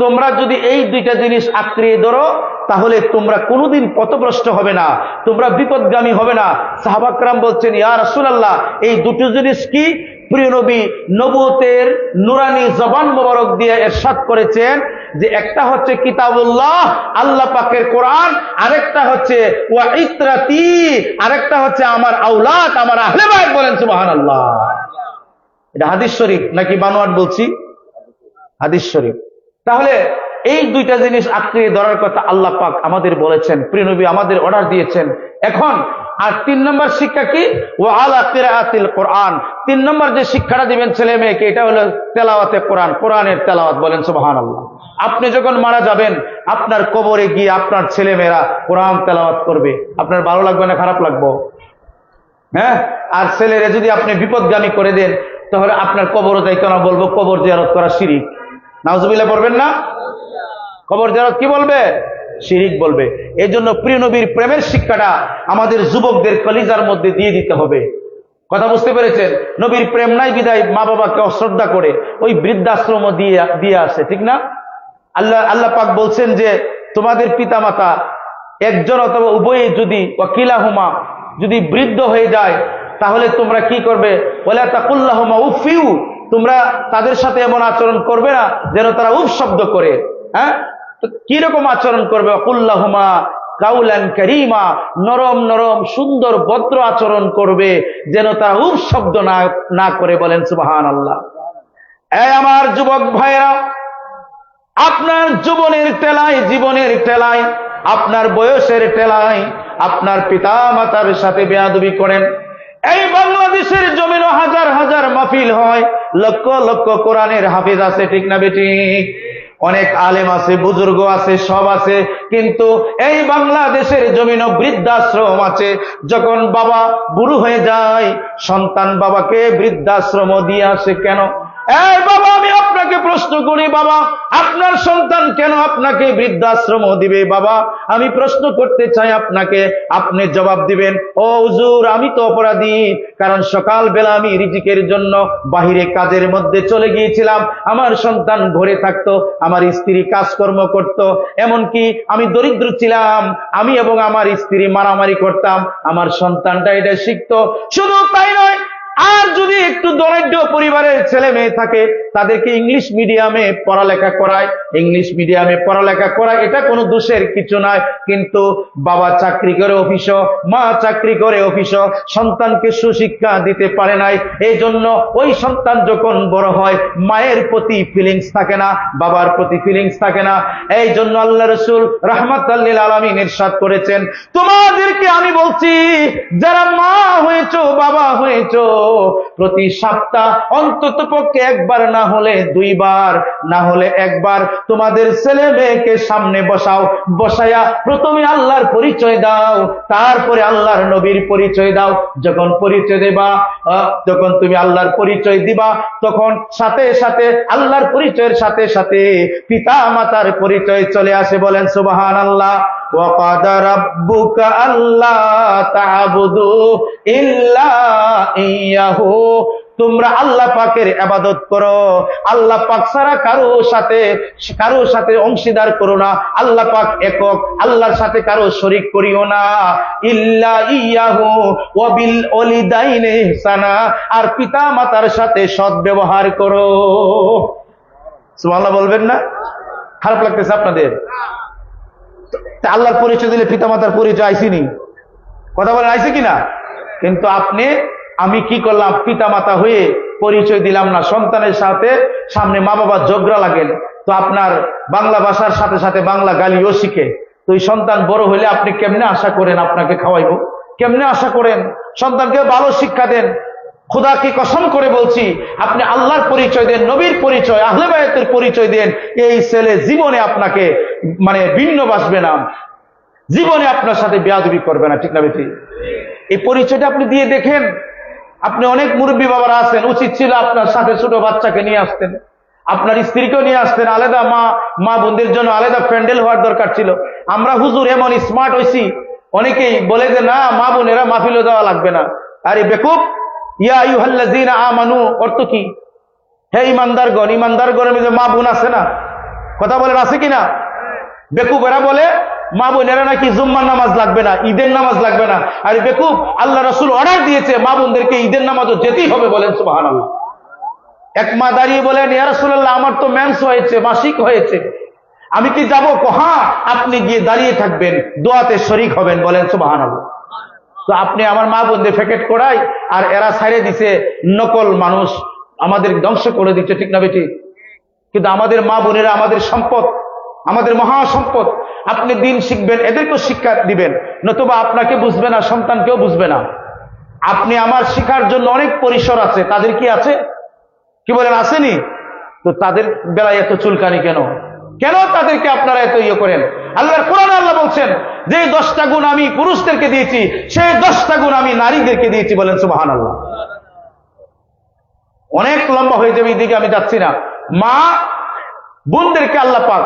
তোমরা যদি এই দুইটা জিনিস আঁকড়িয়ে ধরো তাহলে তোমরা কোনোদিন পথভ্রষ্ট হবে না, তোমরা বিপদগামী হবে না। সাহাবা کرام বলছেন ইয়া রাসূলুল্লাহ, এই দুটো জিনিস কি? প্রিয় নবী নবুয়তের নুরানি জবান মোবারক দিয়ে ইরশাদ করেছেন যে একটা হচ্ছে কিতাবুল্লাহ, আল্লাহ পাকের কোরআন, আরেকটা হচ্ছে ওয়া ইত্রাতি, আরেকটা হচ্ছে আমার আওলাদ, আমার আহলে বায়ত। বলেন সুবহানাল্লাহ। এটা হাদিস শরীফ নাকি বানোয়াট বলছি? হাদিস শরীফ। তাহলে এই দুইটা জিনিস আঁকড়ে ধরার কথা আল্লাহ পাক আমাদের বলেছেন, প্রিয় নবী আমাদের অর্ডার দিয়েছেন। এখন আর 3 নম্বর শিক্ষা কি? ওয়া আলা কিরাআতিল কোরআন। 3 নম্বর যে শিক্ষাটা দিবেন ছেলে মেয়েকে, এটা হলো তেলাওয়াতে কোরআন, কোরআনের তেলাওয়াত। বলেন সুবহানাল্লাহ। আপনি যখন মারা যাবেন আপনার কবরে গিয়ে আপনার ছেলে মেয়েরা কোরআন তেলাওয়াত করবে, আপনার ভালো লাগবে না খারাপ লাগবে? হ্যাঁ। আর ছেলেরা যদি আপনি বিপদগামী করে দেন তাহলে আপনার কবরও যাইতো না, বলবো কবর জিয়ারত করা শিরিক। নাউজুবিল্লাহ পড়বেন না? কবর জিয়ারত কি বলবে? শিরিক বলবে। এই জন্য প্রিয় নবীর প্রেমের শিক্ষাটা আমাদের যুবকদের কলিজার মধ্যে দিয়ে দিতে হবে। কথা বুঝতে পেরেছেন? নবীর প্রেম নাই বিদায় মা বাবাকে অশ্রদ্ধা করে ওই বৃদ্ধাশ্রম দিয়ে আসে, ঠিক না? আল্লাহ পাক বলছেন যে তোমাদের পিতা মাতা একজন অথবা উভয়ে যদি ওয়াকিলাহুমা যদি বৃদ্ধ হয়ে যায় তাহলে তোমরা কি করবে? ওয়ালা তাকুল্লাহুমা উফিউ, তোমরা তাদের সাথে এমন আচরণ করবে না যেন তারা উফ শব্দ করে। হ্যাঁ, তো কিরকম আচরণ করবে? ওয়াকুল্লাহুমা কাউলান কারীমা, নরম নরম সুন্দর ভদ্র আচরণ করবে যেন তারা উফ শব্দ না করে। বলেন সুবহানাল্লাহ। এই আমার যুবক ভাইরা, আপনার জীবনের টেলায় আপনার বয়সের টেলায় আপনার পিতা মাতার সাথে বেয়াদবি করেন। এই বাংলাদেশের জমিনে হাজার হাজার মাহফিল হয়, লক্ষ লক্ষ কোরআনের হাফেজ আছে, ঠিক না বেঠিক? অনেক আলেম আছে, বুজুর্গ আছে, সব আছে, কিন্তু এই বাংলাদেশের জমিনে বৃদ্ধাশ্রম আছে। যখন বাবা বুড়ো হয়ে যায় সন্তান বাবাকে বৃদ্ধাশ্রম দিয়ে আসে কেন? এই বাবা, আমি আপনাকে প্রশ্ন করি, বাবা আপনার সন্তান কেন আপনাকে বৃদ্ধাশ্রম দিবে? বাবা আমি প্রশ্ন করতে চাই আপনাকে, আপনি জবাব দিবেন। ও হুজুর, আমি তো অপরাধী, কারণ সকাল বেলা আমি রিজিকের জন্য বাহিরে কাজের মধ্যে চলে গিয়েছিলাম, আমার সন্তান ঘরে থাকতো, আমার স্ত্রী কাজকর্ম করত, এমনকি আমি দরিদ্র ছিলাম, আমি এবং আমার স্ত্রী মারামারি করতাম, আমার সন্তানটা এটা শিখতো। শুধু তাই নয়, আর যদি একটু দরিদ্র পরিবারের ছেলে মেয়ে থাকে তাদেরকে ইংলিশ মিডিয়ামে পড়ালেখা করায়, এটা কোনো দোষের কিছু নয়। কিন্তু বাবা চাকরি করে অফিস, মা চাকরি করে অফিস, সন্তানকে সুশিক্ষা দিতে পারে নাই। এই জন্য ওই সন্তান যখন বড় হয় মায়ের প্রতি ফিলিংস থাকে না, বাবার প্রতি ফিলিংস থাকে না। এই জন্য আল্লাহ রাসূল রাহমাতাল লিল আলামিন ইরশাদ করেছেন, তোমাদেরকে আমি বলছি যারা মা হয়েছো, বাবা হয়েছো, প্রতি সপ্তাহ অন্তত পক্ষে একবার, না হলে দুইবার, না হলে একবার তোমাদের ছেলে মেয়েকে সামনে বসাও, বসায়া প্রথমে আল্লাহর পরিচয় দাও, তারপরে আল্লাহর নবীর পরিচয় দাও। যখন পরিচয় দেবা, যখন তুমি আল্লাহর পরিচয় দিবা, তখন সাথে সাথে আল্লাহর পরিচয়ের সাথে সাথে পিতা মাতার পরিচয় চলে আসে। বলেন সুবহানাল্লাহ। ওয়া ক্বাদা রাব্বুকা আল্লা তা'বুদু ইল্লা ইয়্যাহু, তোমরা আল্লাহ পাকের ইবাদত করো, আল্লাহ পাক ছাড়া কারো সাথে অংশীদার করো না। আল্লাহ পাক একক, আল্লাহর সাথে কারো শরীক করিও না। ইল্লা ইয়্যাহু ওয়া বিল ওয়ালিদাইনি ইহসানা, আর পিতা মাতার সাথে সৎ ব্যবহার করো। সুবহানাল্লাহ বলবেন না? খারাপ লাগতেছে আপনাদের? আল্লাহর পরিচয় দিলে পিতা মাতার পরিচয় আইসিনি, কথা বলেন আইসি কিনা? কিন্তু আমি কি করলাম, পিতা মাতা হয়ে পরিচয় দিলাম না। সন্তানের সাথে সামনে মা বাবা ঝগড়া লাগেন, তো আপনার বাংলা ভাষার সাথে সাথে বাংলা গালিও শিখে। তো এই সন্তান বড় হইলে আপনি কেমনে আশা করেন আপনাকে খাওয়াইবো? কেমনে আশা করেন? সন্তানকে ভালো শিক্ষা দেন। খোদাকে কসম করে বলছি, আপনি আল্লাহর পরিচয় দেন, নবীর পরিচয়, আহলে বায়তের পরিচয় দেন, এই ছেলে জীবনে আপনাকে ভিন্ন বাসবে না, জীবনে আপনার সাথে বেয়াদবি করবে না। ঠিক না বেঠি? এই পরিচয়টা আপনি দিয়ে দেখেন। আপনি অনেক মুরব্বী বাবারা আছেন, উচিত ছিল আপনার সাথে ছোট বাচ্চাকে নিয়ে আসতেন, আপনার স্ত্রীকেও নিয়ে আসতেন। আলাদা মা বোনদের জন্য আলাদা প্যান্ডেল হওয়ার দরকার ছিল। আমরা হুজুর এমন স্মার্ট হয়েছি, অনেকেই বলে যে না, মা বোনেরা মাহফিলে দেওয়া লাগবে না। আরে বেকুব, ইয়া আইয়ুহাল্লাযীনা আমানু অর্থ কি? হে ইমানদারগণ, ইমানদারগণের মধ্যে মা বোন আছে না? কথা বলেন আছে কিনা? বেকুব এরা বলে মা বোনেরা নাকি জুম্মার নামাজ লাগবে না, ঈদের নামাজ লাগবে না। আর বেকুব, আল্লাহ রাসূল অর্ডার দিয়েছে মা বোনদেরকে ঈদের নামাজও যেতেই হবে। বলেন সুবহানাল্লাহ। এক মা দাঁড়িয়ে বলেন, ইয়া রাসূলুল্লাহ, আমার তো মেন্স হয়েছে, মাসিক হয়েছে, আমি কি যাবো? হ্যাঁ, আপনি গিয়ে দাঁড়িয়ে থাকবেন, দোয়াতে শরীক হবেন। বলেন সুবহানাল্লাহ। তো আপনি আমার মা বোনদের ফেকেট করাই, আর এরা ছাড়িয়ে দিছে নকল মানুষ, আমাদের ধ্বংস করে দিচ্ছে। ঠিক না বেটি? কিন্তু আমাদের মা বোনেরা আমাদের সম্পদ, আমাদের মহা সম্পদ। আপনি দিন শিখবেন, এদেরকেও শিক্ষা দিবেন, নতুবা আপনাকে বুঝবে না, সন্তানকেও বুঝবে না। আপনি আমার শিখার জন্য অনেক পরিসর আছে, তাদের কি আছে? কি বলেন, আসেনি? তো তাদের বেলায় এত চুলকানি কেন? কেন তাদেরকে আপনারা এত করেন? আল্লাহর কোরআনে আল্লাহ বলছেন যে 10টা গুণ আমি পুরুষদেরকে দিয়েছি, সেই 10টা গুণ আমি নারীদেরকে দিয়েছি। বলেন সুবহানাল্লাহ। অনেক লম্বা হয়ে যাবে, এইদিকে আমি যাচ্ছি না। মা বোনদেরকে আল্লাহ পাক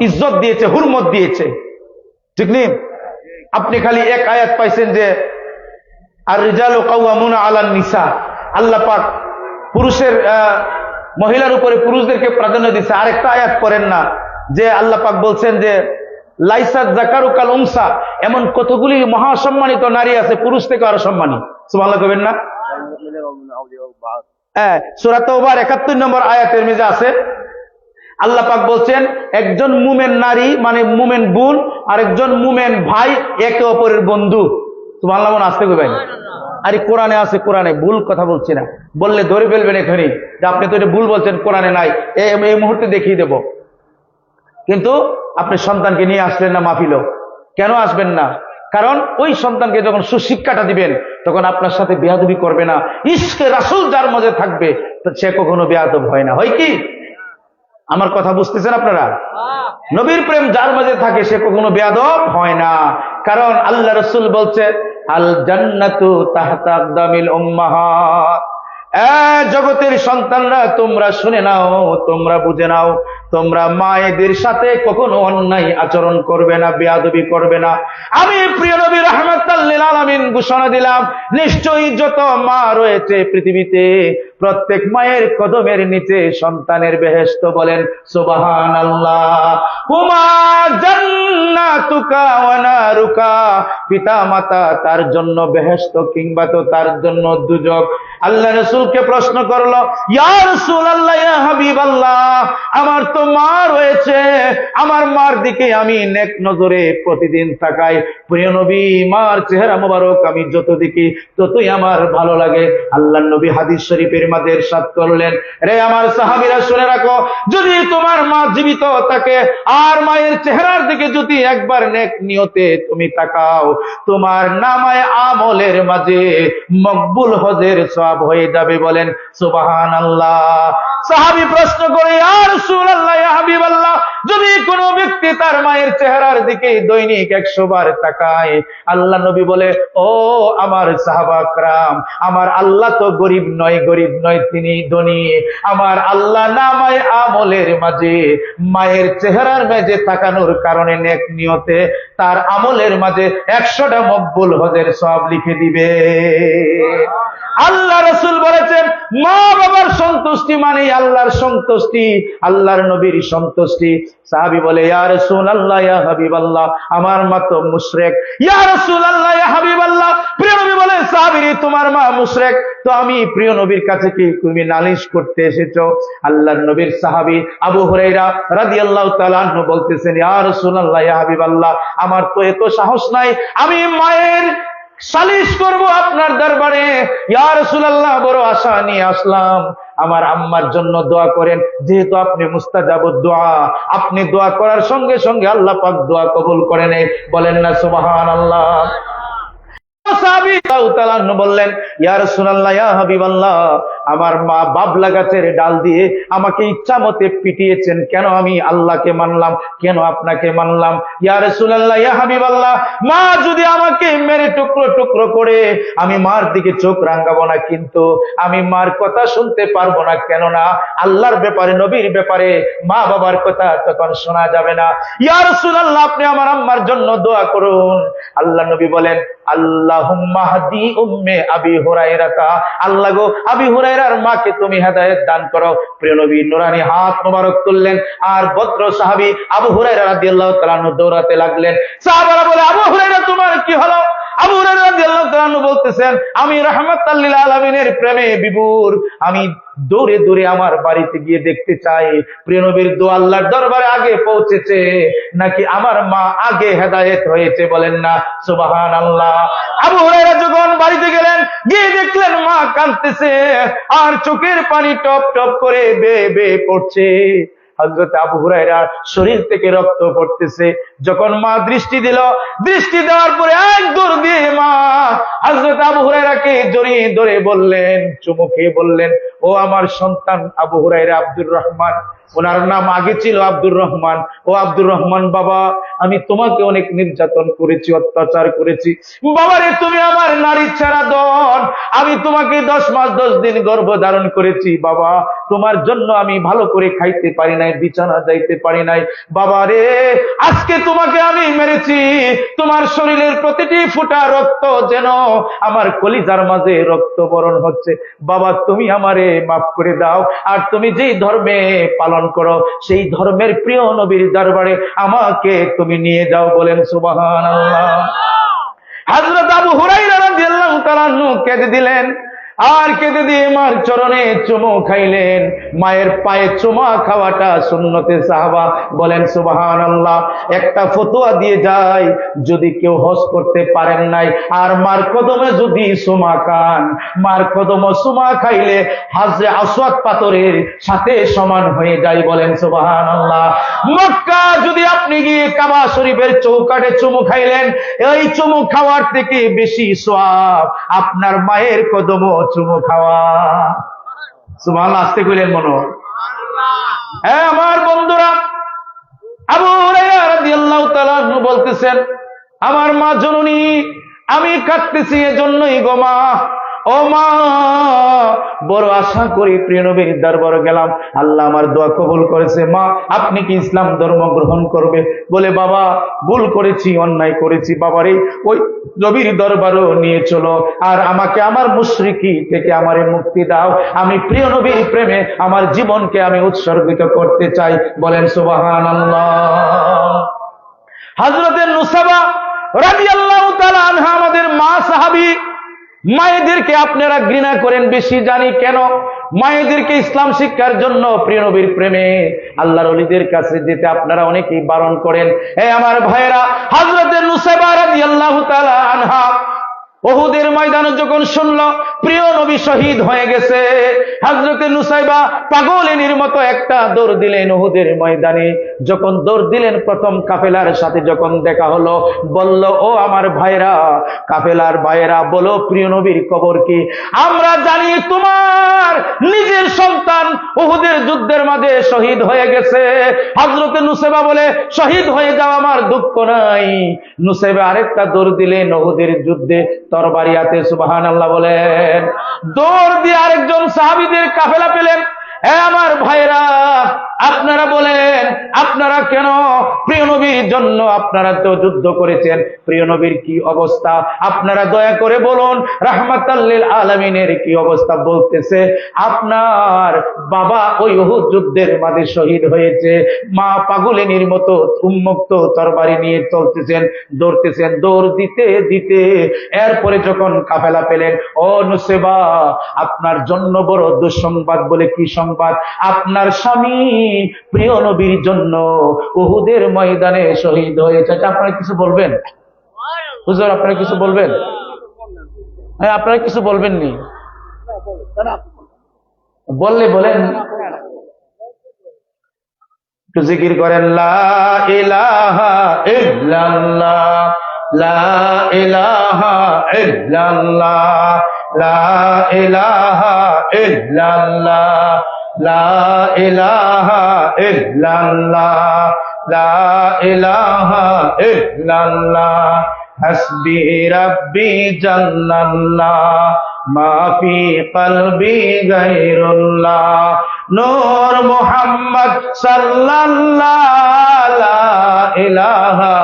ইজ্জত দিয়েছে, হুরমত দিয়েছে। ঠিক নেই? আপনি খালি এক আয়াত পাইছেন যে আর রিজালু কাওয়ামুনা আলান নিসা, আল্লাহ পাক মহিলার উপরে পুরুষদেরকে প্রাধান্য দিচ্ছে। আরেকটা আয়াত করেন না যে আল্লাহ পাক বলছেন যে লাইসা যাকারু কাল উনসা, এমন কতগুলি মহাসম্মানিত নারী আছে, পুরুষ থেকে আরো সম্মানী। সুবহানাল্লাহ কবেন না? সূরা তাওবার ৭১ নম্বর আয়াতের মধ্যে আছে, আল্লাহ পাক বলছেন একজন মুমিন নারী মানে মুমিন বোন আর একজন মুমিন ভাই একে অপরের বন্ধু। সুবহানাল্লাহ মনে আসতে কইবেন? আরে কোরআনে আছে, কোরআনে, ভুল কথা বলছি না। বললে ধরে ফেলবেন এখনই যে আপনি তো এটা ভুল বলছেন, কোরআনে নাই, এই মুহূর্তে দেখিয়ে দেব। কিন্তু আপনি সন্তানকে নিয়ে আসলেন না মাহফিলও, কেন আসবেন না? কারণ ওই সন্তানকে যখন সুশিক্ষাটা দিবেন তখন আপনার সাথে বেয়াদবি করবে না। ইশকে রাসূল যার মাঝে থাকবে সে কখনো বেয়াদব হয় না। হয় কি? আমার কথা বুঝতেছেন আপনারা? নবীর প্রেম যার মাঝে থাকে সে কখনো বেয়াদব হয় না। কারণ আল্লাহ রাসূল বলছে আল জান্নাতু তাহতা আকদামিল উম্মাহাত। জগতের সন্তানরা তোমরা শুনে নাও, তোমরা বুঝে নাও, তোমরা মায়েদের সাথে কখনো অন্যায় আচরণ করবে না, বেয়াদবি করবে না। আমি প্রিয় নবী রাহমাতাল লিল আলামিন ঘোষণা দিলাম, নিশ্চয়ই যত মা রয়েছে পৃথিবীতে প্রত্যেক মায়ের কদমের নিচে সন্তানের বেহেশত। বলেন সুবহানাল্লাহ। হুমা জান্নাতুকা ওয়া নারুকা, পিতা মাতা তার জন্য বেহেশত কিংবা তো তার জন্য দুজক। আল্লাহ রাসূলকে প্রশ্ন করলো, ইয়া রাসূলুল্লাহ, ইয়া হাবিবাল্লাহ, আমার তো মা রয়েছে, আমার মার দিকে আমি নেক নজরে প্রতিদিন তাকাই। প্রিয় নবী, মার চেহারা মোবারক আমি যত দেখি ততই আমার ভালো লাগে। আল্লাহর নবী হাদিস শরীফের মাঝে ইরশাদ করলেন, রে আমার সাহাবীরা শুনে রাখো, যদি তোমার মা জীবিত থাকে আর মায়ের চেহারার দিকে যদি একবার নেক নিয়তে তুমি তাকাও, তোমার নামায়ে আমলের মাঝে মকবুল হজের সওয়াব হয়ে যাবে। বলেন সুবহানাল্লাহ। সাহাবী প্রশ্ন করে, ইয়া রাসূলুল্লাহ, ইয়া হাবিবাল্লাহ, যদি কোনো ব্যক্তি তার মায়ের চেহারার দিকে দৈনিক 100 বার তাকায়, আল্লাহ নবী বলে, ও আমার সাহাবা کرام, আমার আল্লাহ তো গরিব নয়, তিনি ধনী। আমার আল্লাহ নামায়ে আমলের মাঝে মায়ের চেহারার মাঝে তাকানোর কারণে নেক নিয়তে তার আমলের মাঝে 100টা মকবুল হজের সওয়াব লিখে দিবে। আল্লাহ রাসূল বলেছেন, মা বাবার সন্তুষ্টি মানে আল্লাহর সন্তুষ্টি, আল্লাহর নবীর সন্তুষ্টি। সাহাবী বলে, ইয়া রাসূলুল্লাহ, ইয়া হাবিবাল্লাহ, আমার মা তো মুশরিক। ইয়া রাসূলুল্লাহ, ইয়া হাবিবাল্লাহ, প্রিয় নবী বলে, সাহাবী, তোমার মা মুশরিক, তো আমি প্রিয় নবীর কাছে কি তুমি নালিশ করতে এসেছো? আল্লাহর নবীর সাহাবী আবু হুরায়রা রাদিয়াল্লাহু তাআলা আনহু বলতেছেন, ইয়া রাসূলুল্লাহ, ইয়া হাবিবাল্লাহ, আমার তো এত সাহস নাই, আমি মায়ের সালিশ করব আপনার দরবারে। ইয়া রাসূলুল্লাহ, বড় আশা নিয়ে আসলাম, আমার আম্মার জন্য দোয়া করেন, যেহেতু আপনি মুস্তাজাবুদ দোয়া, আপনি দোয়া করার সঙ্গে সঙ্গে আল্লাহ পাক দোয়া কবুল করে নেয়। বলেন না সুবহানাল্লাহ। সাহাবী বললেন, ইয়া রাসূলুল্লাহ, ইয়া হাবিবাল্লাহ, আমার মা বাবলা গাছের ডাল দিয়ে আমাকে ইচ্ছা মতে পিটিয়েছেন, কেন আমি আল্লাহকে মানলাম, কেন আপনাকে মানলাম? ইয়া রাসূলুল্লাহ, ইয়া হাবিবাল্লাহ, মা যদি আমাকে মেরে টুকরো টুকরো করে, আমি মার দিকে চোখ রাঙাবো না, কিন্তু আমি মার কথা শুনতে পারবো না, কেননা আল্লাহর ব্যাপারে, নবীর ব্যাপারে মা বাবার কথা তখন শোনা যাবে না। ইয়া রাসূলুল্লাহ, আপনি আমার আম্মার জন্য দোয়া করুন। আল্লাহ নবী বলেন, আল্লাহুম্মা হাদি উম্মে আবি হুরায়রা, আল্লাহ গো, আবি হুরায়রার মাকে তুমি হেদায়েত দান করো। প্রিয় নবী নুরানি হাত মোবারক তুললেন, আর ভদ্র সাহাবী আবু হুরায়রা রাদিয়াল্লাহু তাআলা দৌড়াতে লাগলেন। সাহাবারা বলে, আবু হুরায়রা, তোমার কি হলো? আবু হুরায়রা রাদিয়াল্লাহু তাআলা বলতেছেন, আমি রাহমাতাল লিল আলামিনের প্রেমে বিভোর, আমি দৌড়ে দৌড়ে আমার বাড়িতে গিয়ে দেখতে চাই প্রিয় নবীর দোয়া আল্লাহর দরবারে আগে পৌঁছেছে নাকি আমার মা আগে হেদায়েত হয়েছে। বলেন না সুবহানাল্লাহ। আবু হুরায়রা যখন বাড়িতে গেলেন, গিয়ে দেখলেন মা কাঁদতেছে আর চোখের পানি টপ টপ করে বেয়ে বেয়ে পড়ছে। হযরত আবু হুরায়রার শরীর থেকে রক্ত পড়তেছে। যখন মা দৃষ্টি দিল, দৃষ্টি দেওয়ার পরে এক দৌড় দিয়ে মা হযরত আবু হুরায়রাকে জড়িয়ে ধরে বললেন, চুমু খেয়ে বললেন, ও আমার সন্তান আবু হুরায়রা আব্দুর রহমান, ওনার নাম আগে ছিল আব্দুর রহমান, ও আব্দুর রহমান বাবা, আমি তোমাকে অনেক নির্যাতন করেছি, অত্যাচার করেছি। বাবারে, তুমি আমার নারী ছাড়া দন, আমি তোমাকে 10 মাস 10 দিন গর্ভ ধারণ করেছি। বাবা, তোমার জন্য আমি ভালো করে খাইতে পারি নাই, বিছানা যাইতে পারি নাই। বাবারে, আজকে তোমাকে আমি মেরেছি, তোমার শরীরের প্রতিটি ফোঁটা রক্ত যেন আমার কলিজার মাঝে রক্ত বরণ হচ্ছে। বাবা, তুমি আমারে মাফ করে দাও, আর তুমি যেই ধর্মে পালন করো সেই ধর্মের প্রিয় নবীর দরবারে আমাকে তুমি নিয়ে যাও। বলেন সুবহানাল্লাহ। হযরত আবু হুরায়রা রাদিয়াল্লাহু তাআলা কেঁদে দিলেন, আর কেঁদে দিয়ে মার চরণে চুমু খাইলেন। মায়ের পায়ে চুমা খাওয়াটা সুন্নতে সাহাবা। বলেন সুবহানাল্লাহ। একটা ফতোয়া দিয়ে যায়, যদি কেউ হজ করতে পারেন নাই আর মার কদমে যদি চুমা খান, মার কদমে চুমা খাইলে হাজরে আসওয়াদ পাথরের সাথে সমান হয়ে যায়। বলেন সুবহানাল্লাহ। মক্কা যদি আপনি গিয়ে কাবা শরীফের চৌকাঠে চুমু খাইলেন, এই চুমু খাওয়ার থেকে বেশি সওয়াব আপনার মায়ের কদমে চুমু খাওয়া। সুবহানাল্লাহ। আসতে কইলেন মনো। হ্যাঁ আমার বন্ধুরা, আবু হুরায়রা রাদিয়াল্লাহু তাআলা বলতেছেন, আমার মা জননী, আমি কাঁদতেছি এজন্যই গো মা, ও মা, বড় আশা করি প্রিয় নবীর দরবারে গেলাম, আল্লাহ আমার দোয়া কবুল করেছে। মা, আপনি কি ইসলাম ধর্ম গ্রহণ করবে? বলে, বাবা, ভুল করেছি, অন্যায় করেছি, বাবারে ওই নবীর দরবারও নিয়ে চলো, আর আমাকে আমার মুশরিকি থেকে আমারে মুক্তি দাও, আমি প্রিয় নবীর প্রেমে আমার জীবনকে আমি উৎসর্গিত করতে চাই। বলেন সুবহানাল্লাহ। হযরতে নুসাবা রাদিয়াল্লাহু তাআলা আনহা আমাদের মা সাহাবী। মায়েদেরকে আপনারা ঘৃণা করেন বেশি, জানি কেন। মায়েদেরকে ইসলাম শিক্ষার জন্য প্রিয় নবীর প্রেমে আল্লাহর ওলিদের কাছে যেতে আপনারা অনেকেই বারণ করেন। হে আমার ভাইয়েরা, হযরতে নুসাবা রাদিয়াল্লাহু তাআলা আনহা উহুদের ময়দানে যখন শুনল প্রিয় নবী শহীদ হয়ে গেছে, হযরতে নুসাইবা পাগলিনীর মতো একটা দৌড় দিলেন উহুদের ময়দানে। যখন দৌড় দিলেন, প্রথম কাফেলার সাথে যখন দেখা হলো, বলল, ও আমার ভাইরা, কাফেলার ভাইরা, বলো প্রিয় নবীর খবর কি? আমরা জানি তোমার নিজের সন্তান উহুদের যুদ্ধের মাঝে শহীদ হয়ে গেছে। হযরতে নুসাইবা বলে, শহীদ হয়ে যাও, আমার দুঃখ নাই। নুসাইবা আরেকটা দৌড় দিলেন উহুদের যুদ্ধে তরবারি হাতে, সুবহানাল্লাহ বলেন। দৌড় দিয়ে আরেকজন সাহাবীদের কাফেলা পেলেন। আমার ভাইরা, আপনারা বলেন, আপনারা কেন প্রিয় নবীর জন্য আপনারা তো যুদ্ধ করেছেন, প্রিয় নবীর কি অবস্থা আপনারা দয়া করে বলুন। রাহমাতাল লিল আলামিনের কি অবস্থা? বলতেছে, আপনার বাবা ওই উহুদ যুদ্ধের মাঝে শহীদ হয়েছে। মা পাগলিনীর মতো উন্মুক্ত তরবারি নিয়ে চলতেছেন, দৌড়তেছেন, দৌড় দিতে দিতে এরপরে যখন কাফেলা পেলেন, ও নুসাইবা, আপনার জন্য বড় দুঃসংবাদ। বলে, কি সংবাদ? আপনার স্বামী প্রিয় নবীর জন্য উহুদের ময়দানে শহীদ হয়েছে। আপনারা কিছু বলবেন? হুজুর, আপনারা কিছু বলবেন? হ্যাঁ, আপনারা কিছু বলবেননি? বললে বলেন, একটু জিকির করেন, লা ইলাহা ইল্লাল্লাহ, লা ইলাহা ইল্লাল্লাহ, লা ইলাহা ইল্লাল্লাহ, লা ইলাহা ইল্লাল্লাহ, লা ইলাহা ইল্লাল্লাহ, হাসবি রাব্বি জাল্লাল্লাহ, মা ফি কলবি গায়রুল্লাহ, নূর মুহাম্মদ সাল্লাল্লাহু লা ইলাহা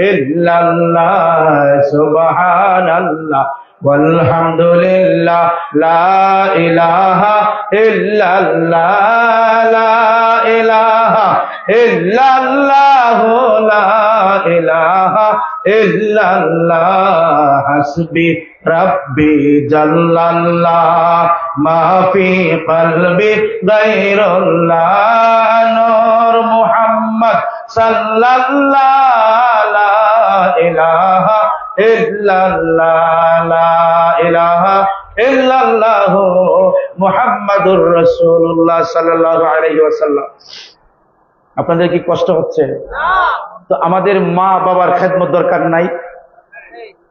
ইল্লাল্লাহ, সুবহানাল্লাহ walhamdulillah, la ilaha illallah, la ilaha illallah, la ilaha illallah, hasbi rabbi jallallah, ma fi qalbi ghayrullah, nur muhammad sallallahu la ilaha illallah, la ilaha illallah, মুহাম্মাদুর রাসূলুল্লাহ সাল্লাল্লাহু আলাইহি ওয়াসাল্লাম। আপনাদের কি কষ্ট হচ্ছে? তো আমাদের মা বাবার খেদমত দরকার নাই?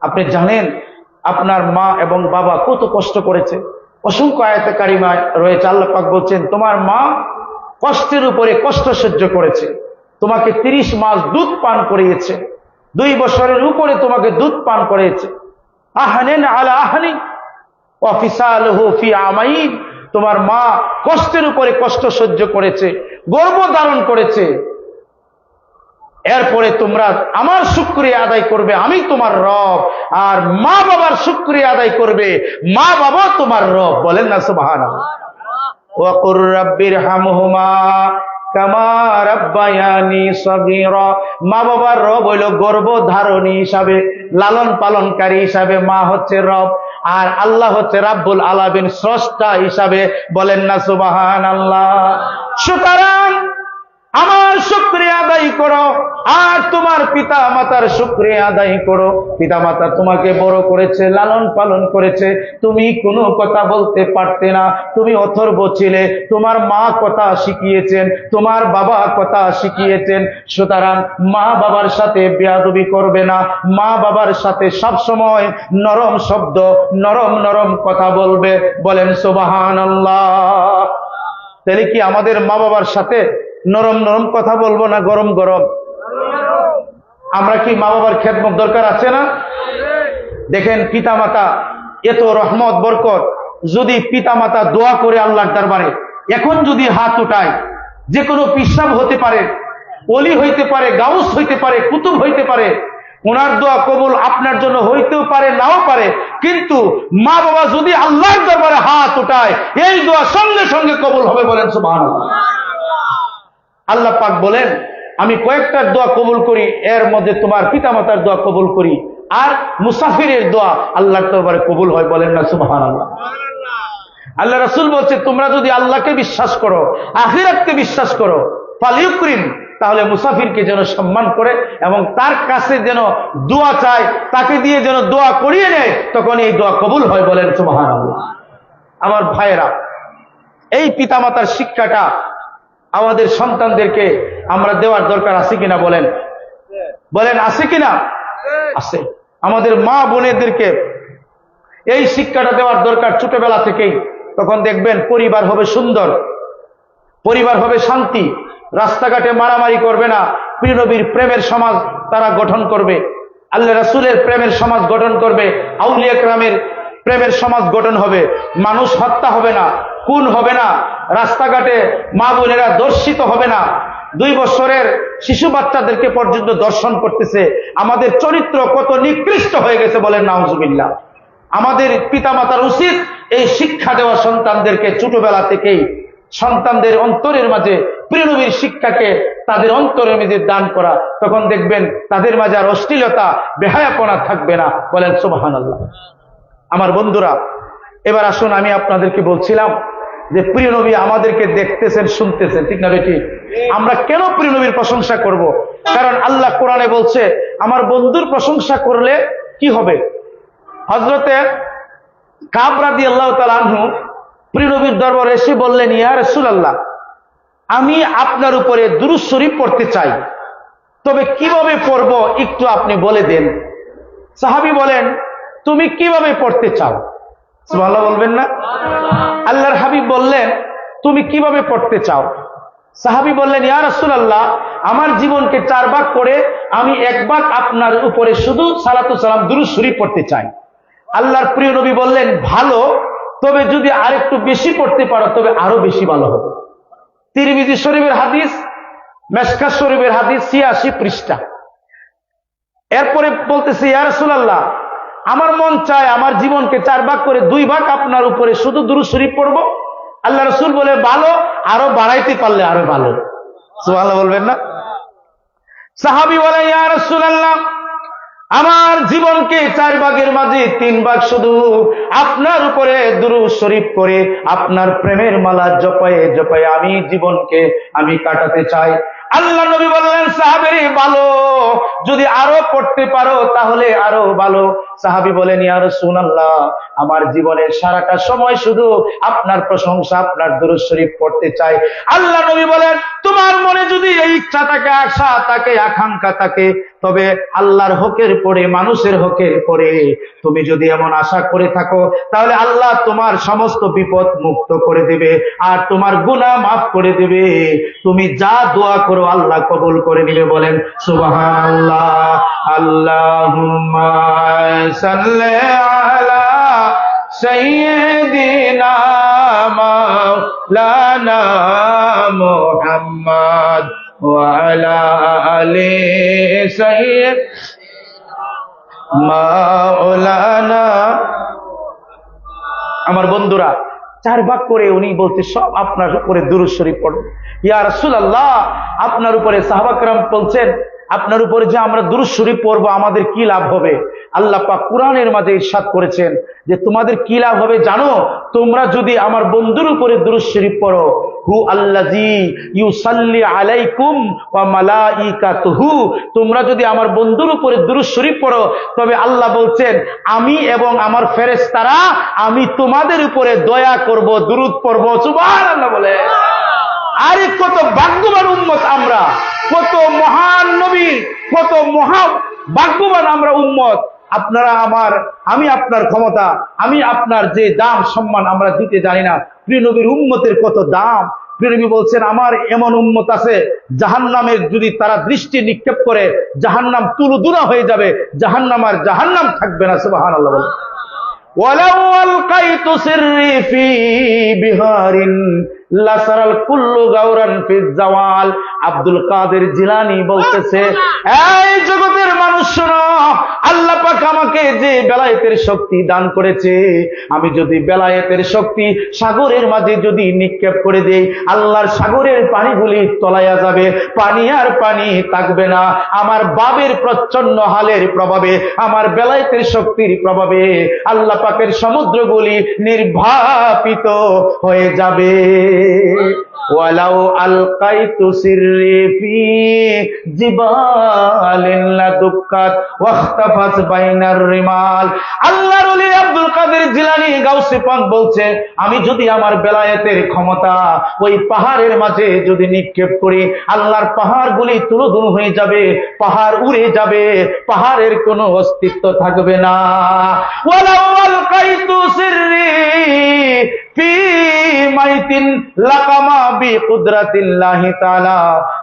আপনি জানেন আপনার মা এবং বাবা কত কষ্ট করেছে? অসংখ্য আয়াতে কারিমায় রয়েছে, আল্লাহ পাক বলছেন, তোমার মা কষ্টের উপরে কষ্ট সহ্য করেছে, তোমাকে 30 মাস দুধ পান করিয়েছে, 2 বছরের উপরে তোমাকে দুধ পান করিয়েছে। আহনেন আলা আহনি ওয়া ফিসালুহু ফি আমাইন, তোমার মা কষ্টের উপরে কষ্ট সহ্য করেছে, গর্ভ ধারণ করেছে। এরপরে তোমরা আমার শুকরিয়া আদায় করবে, আমি তোমার রব, আর মা বাবার শুকরিয়া আদায় করবে, মা বাবা তোমার রব। বলেন না সুবহানাল্লাহ। ওয়া কুর রাব্বিরহামহুমা কামা রাব্বায়ানি সগীরা, মা বাবার রব হইল গর্ভধারণী হিসাবে, লালন পালনকারী হিসাবে মা হচ্ছে রব, আর আল্লাহ হচ্ছে রাব্বুল আলামিন, স্রষ্টা হিসাবে। বলেন না সুবহানাল্লাহ। সুতরাং আমার শুকরিয়া আদায় করো, আর তোমার পিতা মাতার শুকরিয়া আদায় করো। পিতা মাতা তোমাকে বড় করেছে, লালন পালন করেছে, তুমি কোনো কথা বলতে পারতে না, তুমি অথর্ব ছিলে, তোমার মা কথা শিখিয়েছেন, তোমার বাবা কথা শিখিয়েছেন। সুতরাং মা বাবার সাথে বেয়াদবি করবে না, মা বাবার সাথে সব সময় নরম শব্দ, নরম নরম কথা বলবে। বলেন সুবহানাল্লাহ। তাহলে কি আমাদের মা বাবার সাথে নরম নরম কথা বলবো না গরম গরম? আমরা কি মা বাবার খেদমত দরকার আছে না? দেখেন, পিতা মাতা এত রহমত বরকত, যদি পিতা মাতা দোয়া করে আল্লাহর দরবারে, এখন যদি হাত উঠায়, যে কোনো পিসাব হতে পারে, ওলি হইতে পারে, গাউস হইতে পারে, কুতুব হইতে পারে, ওনার দোয়া কবুল আপনার জন্য হইতেও পারে, নাও পারে। কিন্তু মা বাবা যদি আল্লাহর দরবারে হাত উঠায়, এই দোয়া সঙ্গে সঙ্গে কবুল হবে। বলেন সুবহানাল্লাহ। আল্লাহ পাক বলেন, আমি কয়েকটা দোয়া কবুল করি, এর মধ্যে তোমার পিতামাতার দোয়া কবুল করি, আর মুসাফিরের দোয়া আল্লাহর দরবারে কবুল হয়। বলেন না সুবহানাল্লাহ। আল্লাহ রাসূল বলছে, তোমরা যদি আল্লাহকে বিশ্বাস করো, আখিরাতকে বিশ্বাস করো, ফালিউকরিম তাহলে মুসাফিরকে যেন সম্মান করে এবং তার কাছে যেন দোয়া চায়, তাকে দিয়ে যেন দোয়া করিয়ে নেয়, তখন এই দোয়া কবুল হয়। বলেন সুবহানাল্লাহ। আমার ভাইয়েরা, এই পিতামাতার শিক্ষাটা আমাদের সন্তানদেরকে আমরা দেওয়ার দরকার আছে কিনা বলেন? বলেন আছে কিনা? আছে। আমাদের মা বোনেদেরকে এই শিক্ষাটা দেওয়ার দরকার ছোটবেলা থেকেই। তখন দেখবেন পরিবার হবে সুন্দর, পরিবার হবে শান্তি, রাস্তাঘাটে মারামারি করবে না, প্রিয় নবীর প্রেমের সমাজ তারা গঠন করবে, আল্লাহ রাসূলের প্রেমের সমাজ গঠন করবে, আউলিয়া কেরামের প্রেমের সমাজ গঠন হবে, মানুষ হত্যা হবে না, খুন হবে না, রাস্তাঘাটে মা বোনেরা দর্শিত হবে না, 2 বছরের শিশু বাচ্চাদেরকে পর্যন্ত দর্শন করতেছে। আমাদের চরিত্র কত নিকৃষ্ট হয়ে গেছে বলেন নাউজুবিল্লাহ। আমাদের পিতামাতার উচিত এই শিক্ষা দেওয়া সন্তানদেরকে ছোটবেলা থেকেই, সন্তানদের অন্তরের মাঝে প্রিয় নবীর শিক্ষাকে তাদের অন্তরের মাঝে দান করা। তখন দেখবেন তাদের মাঝে আর অশ্লীলতা, বেহায়াপনা থাকবে না। বলেন সুবহানাল্লাহ। আমার বন্ধুরা, এবার আসুন, আমি আপনাদেরকে বলছিলাম যে প্রিয় নবী আমাদেরকে দেখতেছেন, শুনতেছেন, ঠিক না বেটি? আমরা কেন প্রিয় নবীর প্রশংসা করব? কারণ আল্লাহ কোরআনে বলছে আমার বন্ধুর প্রশংসা করলে কি হবে। হযরতে কাব রাদিয়াল্লাহু তাআলা আনহু প্রিয় নবীর দরবারে এসে বললেন, ইয়া রাসূলুল্লাহ, আমি আপনার উপরে দুরূদ শরীফ পড়তে চাই, তবে কিভাবে পড়ব একটু আপনি বলে দেন। সাহাবী বলেন, তুমি কিভাবে পড়তে চাও? সুবহানাল্লাহ বলবেন না? আল্লাহর হাবিব বললেন, তুমি কিভাবে পড়তে চাও? সাহাবী বললেন, ইয়া রাসূলুল্লাহ, আমার জীবনকে 4 ভাগ করে আমি 1 ভাগ আপনার উপরে শুধু সালাতু সালাম দুরূদ শরীফ পড়তে চাই। আল্লাহর প্রিয় নবী বললেন, ভালো, তবে যদি আরেকটু বেশি পড়তে পারো তবে আরো বেশি ভালো হবে। তিরমিজি শরীফের হাদিস, মেশকাত শরীফের হাদিস, 86 পৃষ্ঠা। এরপরে বলতেছে, ইয়া রাসূলুল্লাহ, আমার মন চায় আমার জীবনকে 4 ভাগ করে 2 ভাগ আপনার উপরে শুধু দুরূদ শরীফ পড়ব। আল্লাহ রাসূল বলে, ভালো, আরো বাড়াইতে পারলে আরো ভালো। সুবহানাল্লাহ বলবেন না? সাহাবী বলে, ইয়া রাসূলুল্লাহ, আমার জীবনকে 4 ভাগের মাঝে 3 ভাগ শুধু আপনার উপরে দুরূদ শরীফ করে আপনার প্রেমের মালা জপায়ে জপায়ে আমি জীবনকে আমি কাটাতে চাই। আল্লাহ নবী বললেন, সাহাবী, ভালো, যদি আরো পড়তে পারো তাহলে আরো ভালো। সাহাবী বলেন, ইয়া রাসূলুল্লাহ, আমার জীবনের সারাটা সময় শুধু আপনার প্রশংসা, আপনার দুরূদ শরীফ পড়তে চাই। আল্লাহ নবী বলেন, তোমার মনে যদি এই ইচ্ছা থাকে, আশা থাকে, আকাঙ্ক্ষা থাকে, তবে আল্লাহর হকের পরে, মানুষের হকের পরে তুমি যদি এমন আশা করে থাকো, তাহলে আল্লাহ তোমার সমস্ত বিপদ মুক্ত করে দেবে আর তোমার গুনাহ মাফ করে দেবে। তুমি যা দোয়া করো আল্লাহ কবুল করে নেবে। বলেন সুবহানাল্লাহ। আল্লাহুম্মা সাল্লি আলা সাইয়্যিদিনা মাওলানা মুহাম্মদ ওয়া আলা আলি সাইয়্যিদিনা মাওলানা। আমার বন্ধুরা, 4 ভাগ করে উনি বলতে সব আপনার উপরে দুরূদ শরীফ পড়ব। ইয়া রাসূলুল্লাহ, আপনার উপরে সাহাবা کرام বলছেন, আপনার উপরে যে আমরা দুরূদ শরীফ পড়ব আমাদের কি লাভ হবে? আল্লাহ পাক কুরআনের মাঝে ইরশাদ করেছেন যে তোমাদের কি লাভ হবে জানো? তোমরা যদি আমার বন্ধুর উপরে দুরূদ শরীফ পড়ো, হু আল্লাযী ইউসাল্লি আলাইকুম ওয়া মালাইকাতুহু, তোমরা যদি আমার বন্ধুর উপরে দুরূদ শরীফ পড়ো, তবে আল্লাহ বলছেন আমি এবং আমার ফেরেশতারা আমি তোমাদের উপরে দয়া করব, দুরূদ পড়ব। সুবহানাল্লাহ বলে। আরে কত ভাগ্যবান উম্মত আমরা, কত মহান নবী, কত মহা ভাগ্যবান আমরা উম্মত। আপনারা আমার, আমি আপনার ক্ষমতা, আমি আপনার যে দাম সম্মান আমরা দিতে জানি না। প্রিয় নবীর উম্মতের কত দাম। প্রিয় নবী বলছেন আমার এমন উম্মত আছে জাহান্নামের যদি তারা দৃষ্টি নিক্ষেপ করে জাহান্নাম তুলুদুনা হয়ে যাবে, জাহান্নাম আর জাহান্নাম থাকবে না। সুবহানাল্লাহ বলে। ওয়ালাউ আলকাইতু সিররি ফি বিহারিন লাসারাল কুল্লু গাওরান ফি জাওয়াল। আব্দুল কাদের জিলানী বলতেছে, এই জগতের মানুষ শোনো, আল্লাহ পাক আমাকে যে বেলায়েতের শক্তি দান করেছে, আমি যদি বেলায়েতের শক্তি সাগরের মাঝে যদি নিক্ষেপ করে দেই, আল্লাহর সাগরের পানিগুলি তলাইয়া যাবে, পানি আর পানি থাকবে না। আমার বাবের প্রচন্ড হালের প্রভাবে, আমার বেলায়েতের শক্তির প্রভাবে আল্লাহ পাকের সমুদ্রগুলি নির্বাপিত হয়ে যাবে। ওয়ালাউ আলকাইতু সিররি ফি জিবালিন লাদুক্কাত ওয়াখতাফাত বাইনার রিমাল। আল্লাহর ওলি আব্দুল কাদের জিলানী গাউসে পাক বলছে, আমি যদি আমার বেলায়েতের ক্ষমতা ওই পাহাড়ের মাঝে যদি নিক্ষেপ করি, আল্লাহর পাহাড়গুলি তুলোধুলো হয়ে যাবে, পাহাড় উড়ে যাবে, পাহাড়ের কোনো অস্তিত্ব থাকবে না। ওয়ালাউ আলকাইতু সিররি ফি মাইতিন লাকামা বিকুদরাতিল্লাহি তাআলা।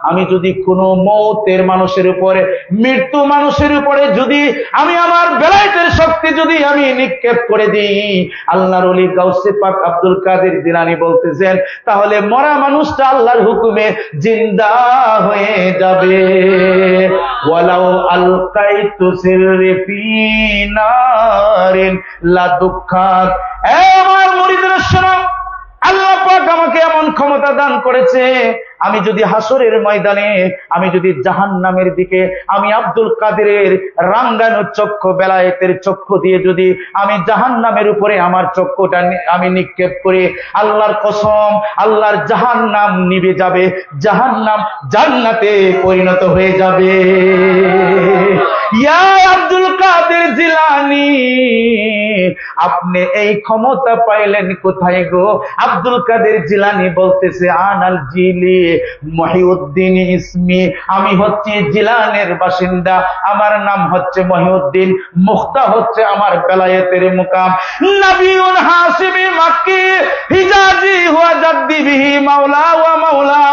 আমি যদি কোনো মওতের মানুষের উপরে, মৃত্যু মানুষের উপরে যদি আমি আমার বেলায়েতের শক্তি যদি আমি নিক্ষেপ করে দিই, আল্লাহর ওলি গাউসে পাক আব্দুল কাদের জিলানী বলতেছেন, তাহলে মরা মানুষটা আল্লাহর হুকুমে জিন্দা হয়ে যাবে। ওয়ালাউ আলকাইতু সিররি ফি নারিন লাদুক্কাত। আমার মুরিদরা শোনো, আল্লাহ পাক আমাকে এমন ক্ষমতা দান করেছে, আমি যদি হাসরের ময়দানে, আমি যদি জাহান্নামের দিকে, আমি আব্দুল কাদেরের রাঙ্গানো চক্ষু, বেলায়েতের চক্ষু দিয়ে যদি আমি জাহান্নামের উপরে আমার চক্ষুটা আমি নিক্ষেপ করি, আল্লাহর কসম, আল্লাহর জাহান্নাম নিভে যাবে, জাহান্নাম জান্নাতে পরিণত হয়ে যাবে। ইয়া আব্দুল কাদের জিলানী, আপনি এই ক্ষমতা পাইলেন কোথায় গো? আব্দুল কাদের জিলানী বলতেছে, আনাল জিলি মহিউদ্দিন ইসমি, আমি হচ্ছি জিলানের বাসিন্দা, আমার নাম হচ্ছে মহিউদ্দিন, মুক্তা হচ্ছে আমার বেলায়েতের মুকাম। নবিউন হাশিমি মাক্কি হিজাজি হুয়া জাদ্দি বিহি মাওলা ওয়া মাওলা।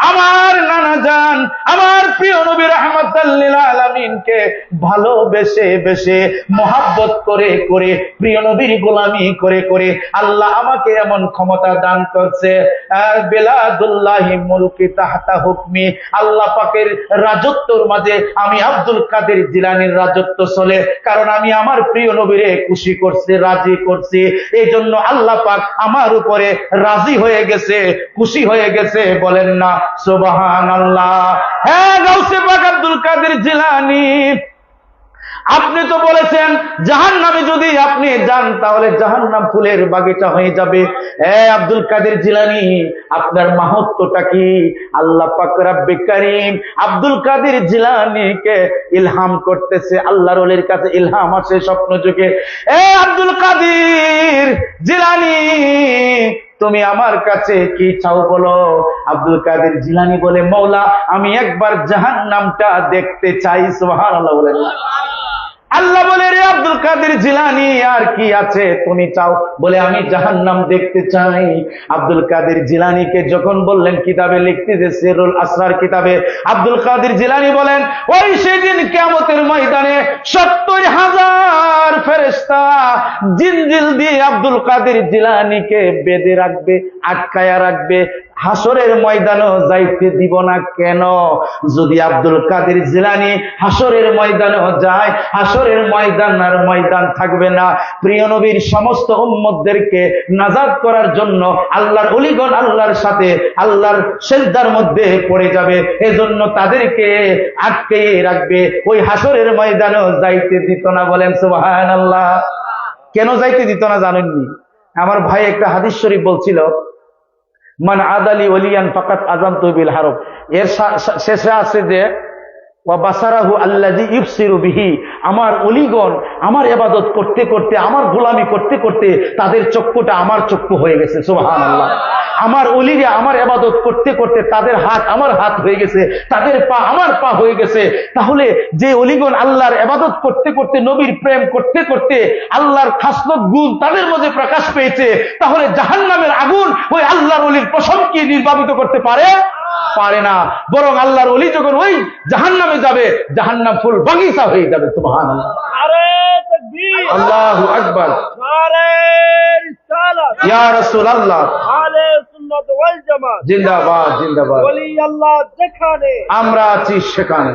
আমার নানা জান, আমার প্রিয় নবী রাহমাতাল লিল আলামিনকে ভালোবেসে বেশে মহাব্বত করে করে, প্রিয় নবীর গোলামি করে করে আল্লাহ আমাকে এমন ক্ষমতা দান করছে, বেলাদুল্লাহি মুলকি তাহতা হুকমি, আল্লাহ পাকের রাজত্বর মাঝে আমি আব্দুল কাদের জিলানীর রাজত্ব চলে, কারণ আমি আমার প্রিয় নবীরে খুশি করছি, রাজি করছি, এই জন্য আল্লাহ পাক আমার উপরে রাজি হয়ে গেছে, খুশি হয়ে গেছে। বলেন না সুবহানাল্লাহ। হ্যাঁ গাউসে পাক আব্দুল কাদের জিলানী, আপনি তো বলেছেন জাহান্নামে যদি আপনি যান তাহলে জাহান্নাম ফুলের বাগিচা হয়ে যাবে। আব্দুল কাদের জিলানী, আপনার মাহাত্ম্যটা কি? আল্লাহ পাক রব্বে কারীম আব্দুল কাদের জিলানীকে ইলহাম করতেছে, আল্লাহর ওলির কাছে ইলহাম আসে স্বপ্ন যুগে, আব্দুল কাদের জিলানী তুমি আমার কাছে কি চাও বলো? আব্দুল কাদের জিলানী বলে, মওলা আমি একবার জাহান্নামটা দেখতে চাই। সুবহানাল্লাহ বলেন। আল্লাহ বলে, রে আব্দুল কাদের জিলানী আর কি আছে তুমি চাও? বলে, আমি জাহান্নাম দেখতে চাই। আব্দুল কাদের জিলানীকে যখন বললেন, কিতাবে লিখতেছে সিরুল আসরার কিতাবে, আব্দুল কাদের জিলানী বলেন, ওই সেদিন কিয়ামতের ময়দানে 70,000 ফেরেশতা জিনজিল দিয়ে আব্দুল কাদের জিলানীকে বেঁধে রাখবে, আটকায়া রাখবে, হাসরের ময়দানও যাইতে দিব না। কেন? যদি আব্দুল কাদের জিলানী হাসরের ময়দানও যায়, হাসরের ময়দান আর ময়দান থাকবে না। প্রিয় নবীর সমস্ত উম্মতদেরকে নাজাত করার জন্য আল্লাহর ওলিগণ আল্লাহর সাথে আল্লাহর সিজদার মধ্যে পড়ে যাবে, এজন্য তাদেরকে আটকে রাখবে, ওই হাসরের ময়দানও যাইতে দিত না। বলেন সুবহানাল্লাহ। কেন যাইতে দিত না জানেননি? আমার ভাই একটা হাদিস শরীফ বলছিল, মান আদালি ওলিয়ান ফাকাত আযানতু বিল হারব। এর শেষে আছে যে ওয়া বাসারাহু আল্লাযী ইবসিরু বিহি, আমার ওলিগণ আমার ইবাদত করতে করতে, আমার গোলামি করতে করতে তাদের চক্ষুটা আমার চক্ষু হয়ে গেছে। সুবহানাল্লাহ। আমার ওলিরা আমার ইবাদত করতে করতে তাদের হাত আমার হাত হয়ে গেছে, তাদের পা আমার পা হয়ে গেছে। তাহলে যে ওলিগণ আল্লাহর ইবাদত করতে করতে, নবীর প্রেম করতে করতে আল্লাহর খাসলত গুণ তাদের মধ্যে প্রকাশ পেয়েছে, তাহলে জাহান্নামের আগুন ওই আল্লাহর ওলির প্রশংসা নির্বাপিত করতে পারে? পারে না। বরং আল্লাহর ওলি যখন ওই জাহান্নামে যাবে, জাহান্নাম ফুল বাগিচা হয়ে যাবে। সুবহানাল্লাহ। আল্লাহু আকবার। ইয়া রাসূলুল্লাহ। জিন্দাবাদ জিন্দাবাদ। আমরা আছি সেখানে।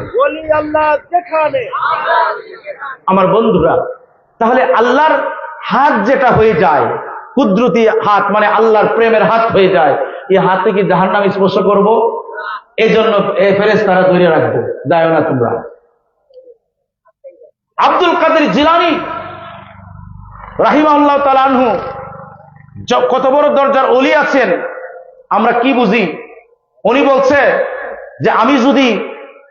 আমার বন্ধুরা, তাহলে আল্লাহর হাত যেটা হয়ে যায়, কুদরতি হাত মানে আল্লাহর প্রেমের হাত হয়ে যায়, এই হাতে কি জাহান্নাম স্পর্শ করব? এই জন্য ফেরেশতারা ধরে রাখবো, যায় না তোমরা। আব্দুল কাদের জিলানী রাহিমাহুল্লাহ তাআলা আনহু কত বড় দরজার ওলি আছেন, আমরা কি বুঝি? উনি বলছে যে আমি যদি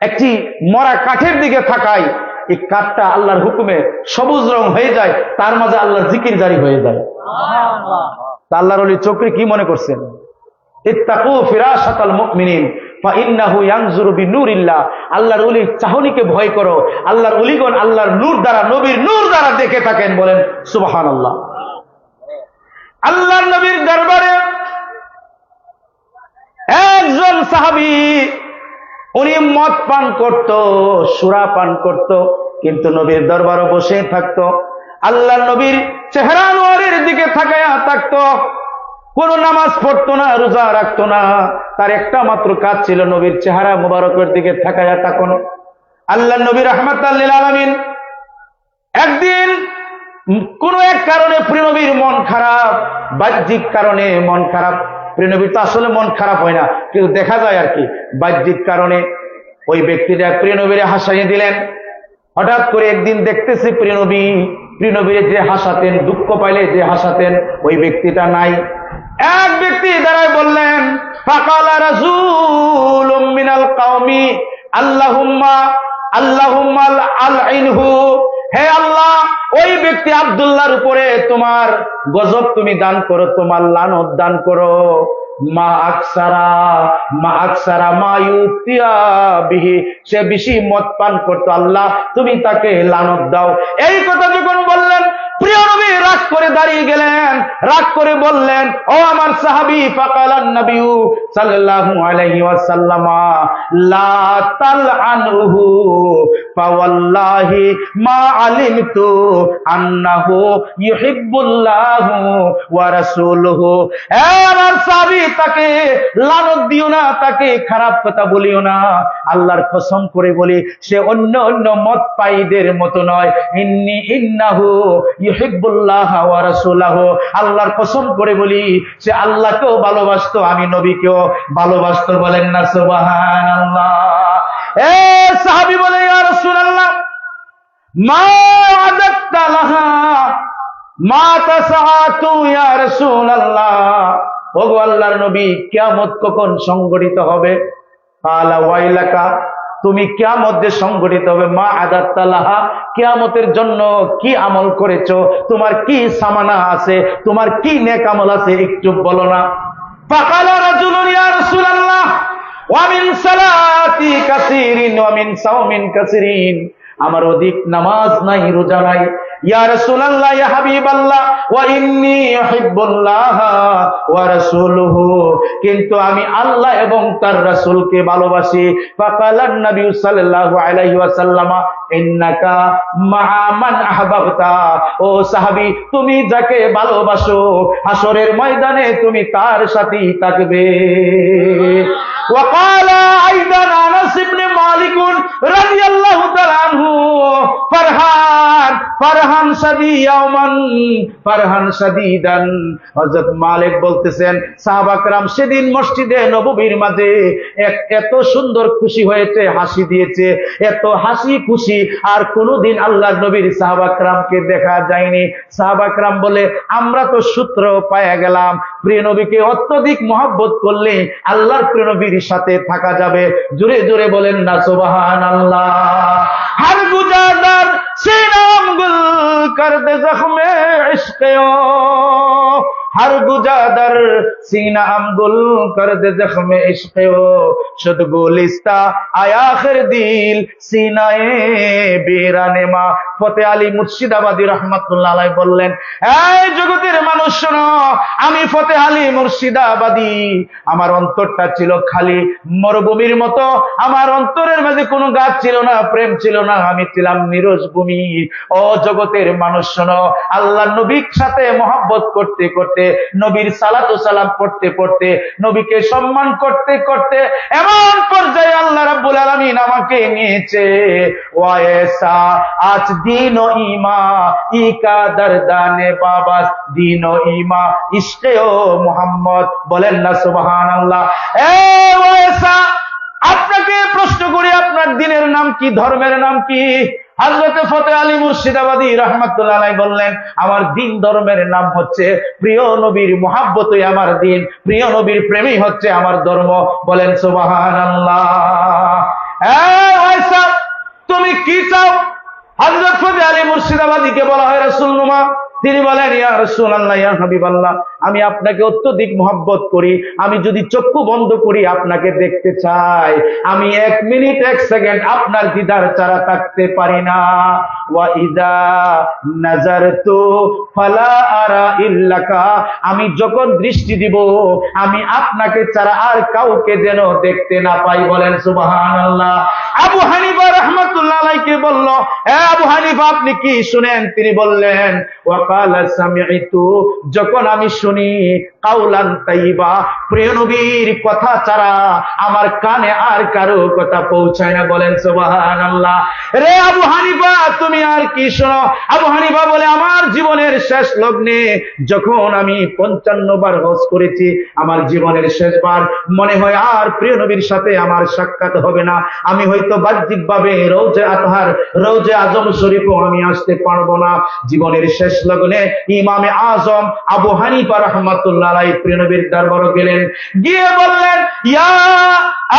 একটি মরা কাঠের দিকে তাকাই, এই কাঠটা আল্লাহর হুকুমে সবুজ রং হয়ে যায়, তার মাঝে আল্লাহর জিকির জারি হয়ে যায়। তা আল্লাহর ওলি চোখে কি মনে করছেন? ইত্তাকু ফিরাশাতাল মুমিনিন ফাইন্নাহু ইয়ানজুরু বিনুরিল্লাহ। আল্লাহর ওলির চাহনিকে ভয় করো। আল্লাহর ওলিগণ আল্লাহর নূর দ্বারা, নবীর নূর দ্বারা দেখে থাকেন। বলেন সুবহানাল্লাহ। আল্লাহর নবীর দরবারে একজন সাহাবী, উনি মদ পান করত, সুরা পান করত, কিন্তু নবীর দরবারে বসে থাকতো। আল্লাহর নবীর চেহারা নোয়ারের দিকে তাকায়া থাকতো, কোন নামাজ পড়তো না, রোজা রাখতো না, তার একটা মাত্র কাজ ছিল নবীর চেহারা মুবারকের দিকে তাকায়া তাকানো। আল্লাহর নবী রাহমাতাল লিল আলামিন একদিন কোন এক কারণে প্রিয় নবীর মন খারাপ, বাহ্যিক কারণে মন খারাপ। প্রিয় নবীর তো আসলে মন খারাপ হয় না, কিন্তু দেখা যায় আর কি, বাহ্যিক কারণে ওই ব্যক্তিটা প্রিয় নবীরে হাসাইয়ে দিলেন। হঠাৎ করে একদিন দেখতেছি প্রিয় নবীরে যে হাসাতেন, দুঃখ পাইলে যে হাসাতেন, ওই ব্যক্তিটা নাই। এক ব্যক্তি দাঁড়ায় বললেন, ফাকালা রাসূলুম মিনাল কওমি আল্লাহুম্মা আলইনহু, হে আল্লাহ, ওই ব্যক্তি আব্দুল্লাহর উপরে তোমার গজব তুমি দান করো, তোমার লানত দান করো। মা আকসারা মা ইউতিয়া বিহি, সে বেশি মদ পান করতো, আল্লাহ তুমি তাকে লানত দাও। এই কথা যখন বললেন, প্রিয় নবী রাগ করে দাঁড়িয়ে গেলেন, রাগ করে বললেন, ও আমার সাহাবী, ফাকালান নবী সাল্লাল্লাহু আলাইহি ওয়াসাল্লাম লা তালআনহু ফাওয়াল্লাহি মা আলিমতু আন্নাহু ইউহিব্বুল্লাহু ওয়া রাসূলুহু। আমার সাহাবী, তাকে লানত দিও না, তাকে খারাপ কথা বলিও না। আল্লাহর কসম করে বলি, সে অন্য মদ পায়ীদের মতো নয়। ইন্নাহু ইউহিব্বুল্লাহ ওয়া রাসূলুহু, আল্লাহর কসম করে বলি, সে আল্লাহকেও ভালোবাসতো, আমি নবীকেও ভালোবাসতো। বলেন না সুবহানাল্লাহ। এ সাহাবী বলে, ইয়া রাসূলুল্লাহ মা আদাত্তা লাহা মা তাসাআতু ইয়া রাসূলুল্লাহ, ওগো আল্লাহর নবী, কিয়ামত কখন সংঘটিত হবে? কালা ওয়াইলাকা, তুমি কিয়ামত যে সংঘটিত হবে, মা আদাত্তা লাহা, কিয়ামতের জন্য কি আমল করেছো, তোমার কি সামানা আছে, তোমার কি নেক আমল আছে, একটু বলো না। ফাকালা রাজুলুন ইয়া রাসূলুল্লাহ ওয়া মিন সালাতি কাসিরিন ওয়া মিন সাওমিন কাসিরিন, আমার অধিক নামাজ নাই, রোজা নাই। ইয়া রাসূলুল্লাহ, ইয়া হাবিবাল্লাহ, ওয়া ইন্নী উহিব্বুল্লাহ ওয়া রাসূলুহু, কিন্তু আমি আল্লাহ এবং তার রাসূলকে ভালোবাসি। ফাকালান নবী সাল্লাল্লাহু আলাইহি ওয়াসাল্লাম ইন্নাকা মা'a মান আহবাবতা, ও সাহাবী, তুমি যাকে ভালোবাসো হাসরের ময়দানে তুমি তার সাথেই থাকবে। ওয়া ক্বালা আইদান আনাস ইবনে মালিক রাদিয়াল্লাহু তাআলা আনহু, ফারহান শাদীদান, হযরত মালিক বলতেছেন, সাহাবা کرام সেদিন মসজিদে নববীর মাঝে এত সুন্দর খুশি হয়েছে, হাসি দিয়েছে, এত হাসি খুশি আর কোনদিন আল্লাহর নবীর সাহাবা کرامকে দেখা যায়নি। সাহাবা کرام বলে, আমরা তো সূত্র পায়া গেলাম, প্রিয় নবীকে অত্যধিক মহব্বত করলে আল্লাহর প্রিয় নবীর সাথে থাকা যাবে। জোরে জোরে বলেন না সুবহানাল্লাহ। हर गुजादर सीनाम गुल कर दे जख्मे इश्क़ो, हर गुजादर सीनाम गुल कर दे जख्मे इश्क़ो, शुद गुलिस्ता आयाखिर दिल सीनाए बीराने मा। ফতে আলী মুর্শিদাবাদী রাহমাতুল্লাহ আলাইহি বললেন, এই জগতের মানুষ শোনো, আমি ফতে আলী মুর্শিদাবাদী, আমার অন্তরটা ছিল খালি মরুভূমির মতো, আমার অন্তরের মাঝে কোনো গাছ ছিল না, প্রেম ছিল না, আমি ছিলাম নিরস ভূমি। ও জগতের মানুষ শোনো, আল্লাহ নবীর সাথে মহব্বত করতে করতে, নবীর সালাতু সালাম পড়তে পড়তে, নবীকে সম্মান করতে করতে এমন পর্যায়ে আল্লাহ রাব্বুল আলামিন আমাকে নিয়েছে, ওয়াইসা আজ দিন ও ইমা ইকা দরদানে বাবাস দিন ও ইমা ইশকে ও মুহাম্মদ, বলেন না সুবহানাল্লাহ। ওয়াইসা, আপনাকে প্রশ্ন করি, আপনার দিনের নাম কি, ধর্মের নাম কি? হযরত ফতেহ আলী মুর্শিদাবাদী রাহমাতুল্লাহ আলাইহি বললেন, আমার দিন ধর্মের নাম হচ্ছে প্রিয় নবীর মুহাব্বতই আমার দিন, প্রিয় নবীর প্রেমই হচ্ছে আমার ধর্ম, বলেন সুবহানাল্লাহ। ওয়াইসা, তুমি কি চাও? হযরত ফতেহ আলী মুর্শিদাবাদীকে বলা হয় রাসূলুল্লাহ। তিনি বলেন, ইয়া রাসূলুল্লাহ, ইয়া হাবিবাল্লাহ, আমি আপনাকে অত্যধিক মহব্বত করি, আমি যদি চক্ষু বন্ধ করি আপনাকে দেখতে চাই, আমি 1 মিনিট 1 সেকেন্ড আপনার দিদার ছাড়া থাকতে পারি না। ওয়া ইযা নাযারতু ফালা আরা ইল্লাকা, আমি যখন দৃষ্টি দিব আমি আপনাকে ছাড়া আর কাউকে যেন দেখতে না পাই, বলেন সুবহানাল্লাহ। আবু হানিফা রাহমাতুল্লাহ আলাইহি বলল, আবু হানিফা আপনি কি শুনেন? তিনি বললেন, ওয়াকালা সামি'তু, যখন আমি শুনি কাউলান তাইবা, প্রিয় নবীর কথা ছাড়া আমার কানে আর কারো কথা পৌঁছায় না, বলেন সুবহানাল্লাহ। রে আবু হানিফা, তুমি আর কি শোনো? আবু হানিফা বলে, আমার জীবনের শেষ লগ্নে যখন আমি 55 বার হজ করেছি, আমার জীবনের শেষবার মনে হয় আর প্রিয় নবীর সাথে আমার সাক্ষাৎ হবে না, আমি হয়তো বাহ্যিক ভাবে রওজে আতহার, রওজে আজম শরীফও আমি আসতে পারবো না। জীবনের শেষ লগ্নে ইমামে আজম আবু হানিফা রাহমাতুল্লাহ আলাইহি প্রিয় নবীর দরবারে গেলেন, গিয়ে বললেন, ইয়া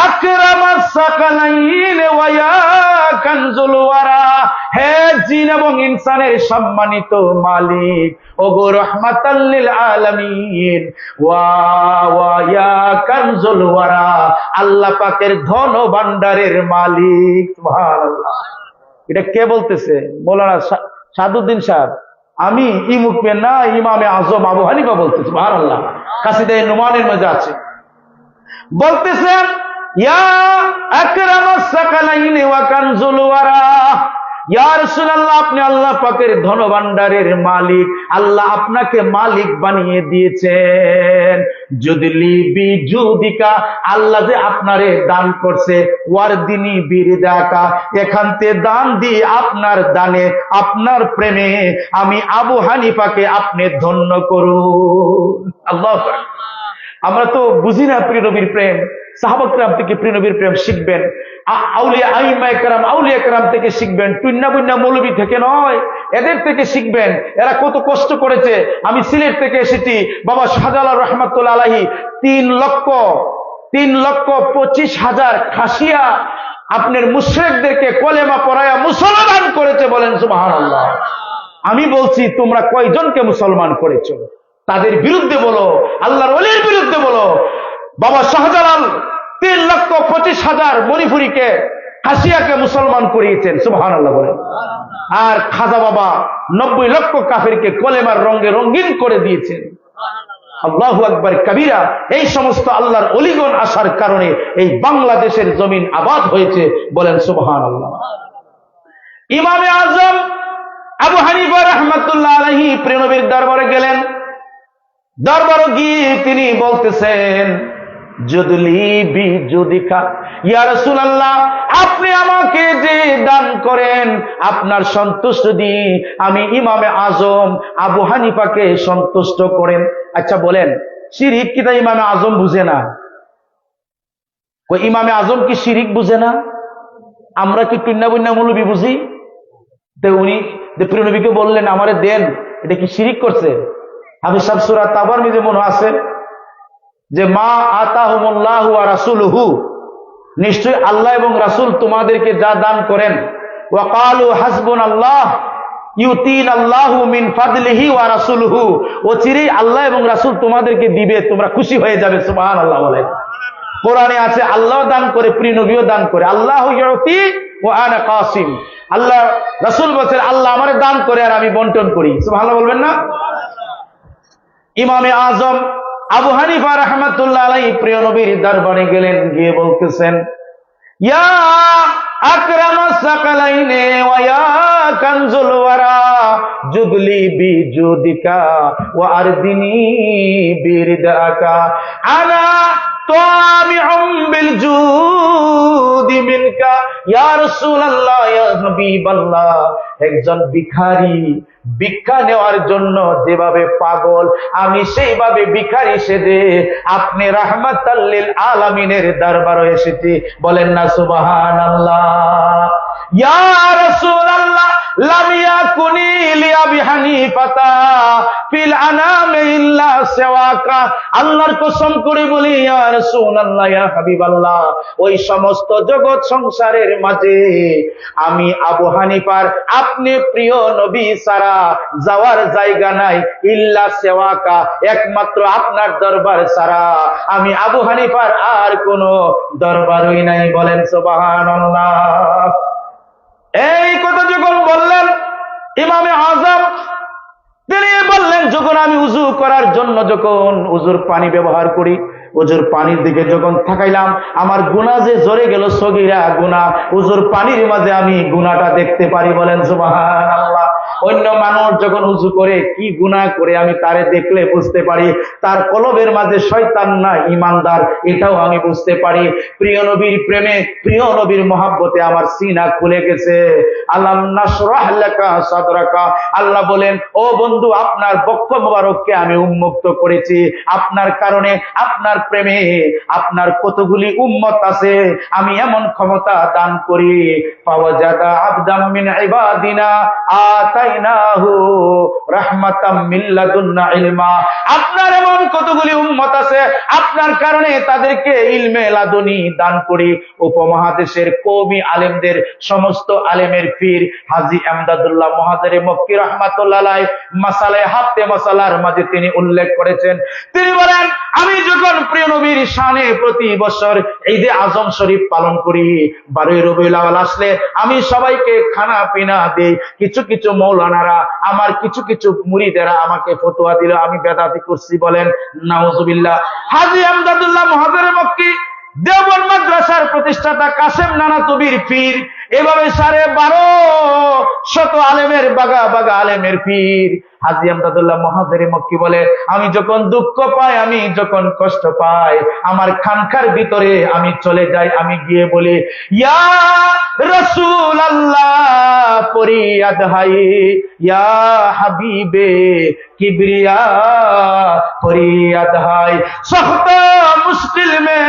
আকরামাস সাকালাইন ওয়া ইয়া কানজুল ওয়ারা, হে জিন এবং ইনসানের সম্মানিত মালিক, ওগো রাহমাতাল লিল আলামিন, ওয়া ইয়া কানজুল ওয়ারা, আল্লাহ পাকের ধন ভান্ডারের মালিক। সুবহানাল্লাহ। এটা কে বলতেছে? মাওলানা সাদুদ্দিন সাহেব। আমি ইমুক মে না, ইমামে আজম আবু হানিফা বলতেছি। সুবহানাল্লাহ। কাসিদে নুমানের মধ্যে আছে, বলতেছেন, ইয়া আকরামাস সাকালাইন ওয়া কানজুল ওয়ারা, ইয়া রাসূলুল্লাহ, আপনি আল্লাহ পাকের ধন ভান্ডারের মালিক, আল্লাহ আপনাকে মালিক বানিয়ে দিয়েছেন। যুদলি বিজুদিকা, আল্লাহ যে আপনারে দান করছে, ওয়ারদিনী বিরদাকা, এখানতে দান দিয়ে আপনার দানে, আপনার প্রেমে আমি আবু হানিফাকে আপনি ধন্য করুন। আল্লাহু আকবার। আমরা তো বুঝি না প্রিয় নবীর প্রেম। সাহাবা কিরাম থেকে প্রিয় নবীর প্রেম শিখবেন, আউলিয়া আইম্মায়ে কেরাম, আউলিয়া কেরাম থেকে শিখবেন, টুন্না বুন্না মৌলবী থেকে নয়, এদের থেকে শিখবেন। এরা কত কষ্ট করেছে। আমি সিলেট থেকে এসেছি, বাবা শাহজালাল রহমাতুল্লাহ আলাইহি 3,25,000 খাসিয়া আপনার মুশরিকদেরকে কলেমা পড়ায়া মুসলমান করেছে, বলেন সুবহানাল্লাহ। আমি বলছি, তোমরা কয়জনকে মুসলমান করেছো? তাদের বিরুদ্ধে বলো, আল্লাহর ওলির বিরুদ্ধে বলো। বাবা শাহজালাল 3,25,000 মণিপুরীকে, খাসিয়াকে মুসলমান করিয়েছেন, সুবহানাল্লাহ বলেন। আর খাজা বাবা 90 লক্ষ কাফিরকে কলেমার রঙে রঙিন করে দিয়েছেন। আল্লাহু আকবার কবীরা। এই সমস্ত আল্লাহর ওলিগণ আসার কারণে এই বাংলাদেশের জমিন আবাদ হয়েছে, বলেন সুবহানাল্লাহ। ইমামে আজম আবু হানিফা রাহমাতুল্লাহ আলাইহি প্রিয় নবীর দরবারে গেলেন। দরবারে গিয়ে তিনি বলতেছেন, যুদলি বিজুদিকা, ইয়া রাসূলুল্লাহ, আপনি আমাকে যে দান করেন আপনার সন্তুষ্ট দিয়ে আমি ইমামে আজম আবু হানিফাকে সন্তুষ্ট করেন। আচ্ছা বলেন, শিরক কি তাই ইমামে আজম বুঝে না? ইমামে আজম কি শিরক বুঝে না? আমরা কি টুন্না বুন্না মৌলবী বুঝি? তো উনি যে প্রিয় নবীকে বললেন আমারে দেন, এটা কি শিরক করছে? আমি সব সূরা তাবার মধ্যে মনে আছে যে মা আতাহুমুল্লাহু ওয়া রাসূলুহু, নিশ্চয় আল্লাহ এবং রাসূল তোমাদেরকে যা দান করেন, ওয়া ক্বালু হাসবুনাল্লাহ ইউতিনাল্লাহু মিন ফাদলিহি ওয়া রাসূলুহু, অচিরেই আল্লাহ এবং রাসূল তোমাদেরকে দিবে, তোমরা খুশি হয়ে যাবে। সুবহানাল্লাহ বলেন। কোরআনে আছে আল্লাহ দান করে, প্রিয় নবীও দান করে। আল্লাহু ইউতি ওয়া আনা কাসিম, আল্লাহ রাসূল বলেন আল্লাহ আমারে দান করে আর আমি বন্টন করি। সুবহানাল্লাহ বলবেন না? ইমামে আজম আবু হানিফা রাহমাতুল্লাহ আলাইহি প্রিয় নবীর দরবারে গেলেন, গিয়ে বলতেছেন, ইয়া আকরামাস সাকালাইনে ওয়া ইয়া কানজুল ওয়ারা, যুদলি বিজুদিকা ওয়া আরদিনি বিরদাকা, আনা তামিউম বিল জুদি মিনকা ইয়া রাসূলুল্লাহ ইয়া হাবিবাল্লাহ। একজন ভিখারি ভিক্ষা নেওয়ার জন্য যেভাবে পাগল, আমি সেইভাবে ভিখারি সেজে আপনি রাহমাতাল লিল আলামিনের দরবারে এসেছি। বলেন না সুবহানাল্লাহ। ইয়া রাসূলুল্লাহ লাম ইয়াকুনি লিআবি হানিফাতা ফিল আনামি ইল্লা সিওয়াকা। আল্লাহর কসম করে বলি ইয়া রাসূলুল্লাহ ইয়া হাবিবাল্লাহ, ওই সমস্ত জগৎ সংসারের মাঝে আমি আবু হানিফার আপনি প্রিয় নবী ছাড়া যাওয়ার জায়গা নাই। ইল্লা সিওয়াকা, একমাত্র আপনার দরবার ছাড়া আমি আবু হানিফার আর কোন দরবারই নাই। বলেন সুবহানাল্লাহ। এই কথা যখন বললেন ইমামে আযম, তিনি বললেন যখন আমি উযু করার জন্য যখন উযুর পানি ব্যবহার করি, উযুর পানির দিকে যখন তাকাইলাম, আমার গুনাহ যে ঝরে গেল, সগীরা গুনাহ, উযুর পানির মাঝে আমি গুনাহটা দেখতে পারি। বলেন সুবহানাল্লাহ। অন্য মানুষ যখন উযু করে কি গুনাহ করে আমি তারে দেখলে বুঝতে পারি তার কলবের মাঝে শয়তান না ঈমানদার, এটাও আমি বুঝতে পারি। প্রিয় নবীর প্রেমে, প্রিয় নবীর মহব্বতে আমার সিনা খুলে গেছে। আলাম নাশরাহ লাকা সাদরাকা। আল্লাহ বলেন, ও বন্ধু, আপনার বক্ষ মোবারককে আমি উন্মুক্ত করেছি। আপনার কারণে, আপনার প্রেমে আপনার কতগুলি উম্মত আছে আমি এমন ক্ষমতা দান করি। ফাওয়াজাদা আবদাম মিন ইবাদিনা আতাইনাহু রাহমাতাম মিন লাদুন্না ইলমা। আপনার এমন কতগুলি উম্মত আছে, আপনার কারণে তাদেরকে ইলমে লাদুনি দান করি। উপমহাদেশের কওমি আলেমদের, সমস্ত আলেমের পীর হাজী এমদাদুল্লাহ মুহাজিরে মক্কি রাহমাতুল্লাহ আলাইহি মাসালায়ে হাফতে মাসালার মাঝে তিনি উল্লেখ করেছেন। তিনি বলেন, আমি যখন প্রিয় নবীর শানে প্রতি বছর ঈদে আজম শরীফ পালন করি, 12 রবিউল আউয়াল আসলে আমি সবাইকে খানা পিনা দেই। কিছু কিছু মৌলানারা, আমার কিছু কিছু মুরিদেরা আমাকে ফতোয়া দিল আমি বেদাতি করছি। বলেন নাউজুবিল্লাহ। হাজী এমদাদুল্লাহ মুহাজিরে মক্কি দেওবন্দ মাদ্রাসার প্রতিষ্ঠাতা কাসেম নানাতুবির পীর, এভাবে 1250 আলেমের বাগা বাগা আলেমের পীর হাজী এমদাদুল্লাহ মুহাজিরে মক্কি বলে, আমি যখন দুঃখ পাই, আমি যখন কষ্ট পাই, আমার খানকার ভিতরে আমি চলে যাই, আমি গিয়ে বলি, ইয়া রাসূলুল্লাহ ফরিয়াদ হাই, ইয়া হাবিবে কিবরিয়া फरियाद है, सख्त मुश्किल में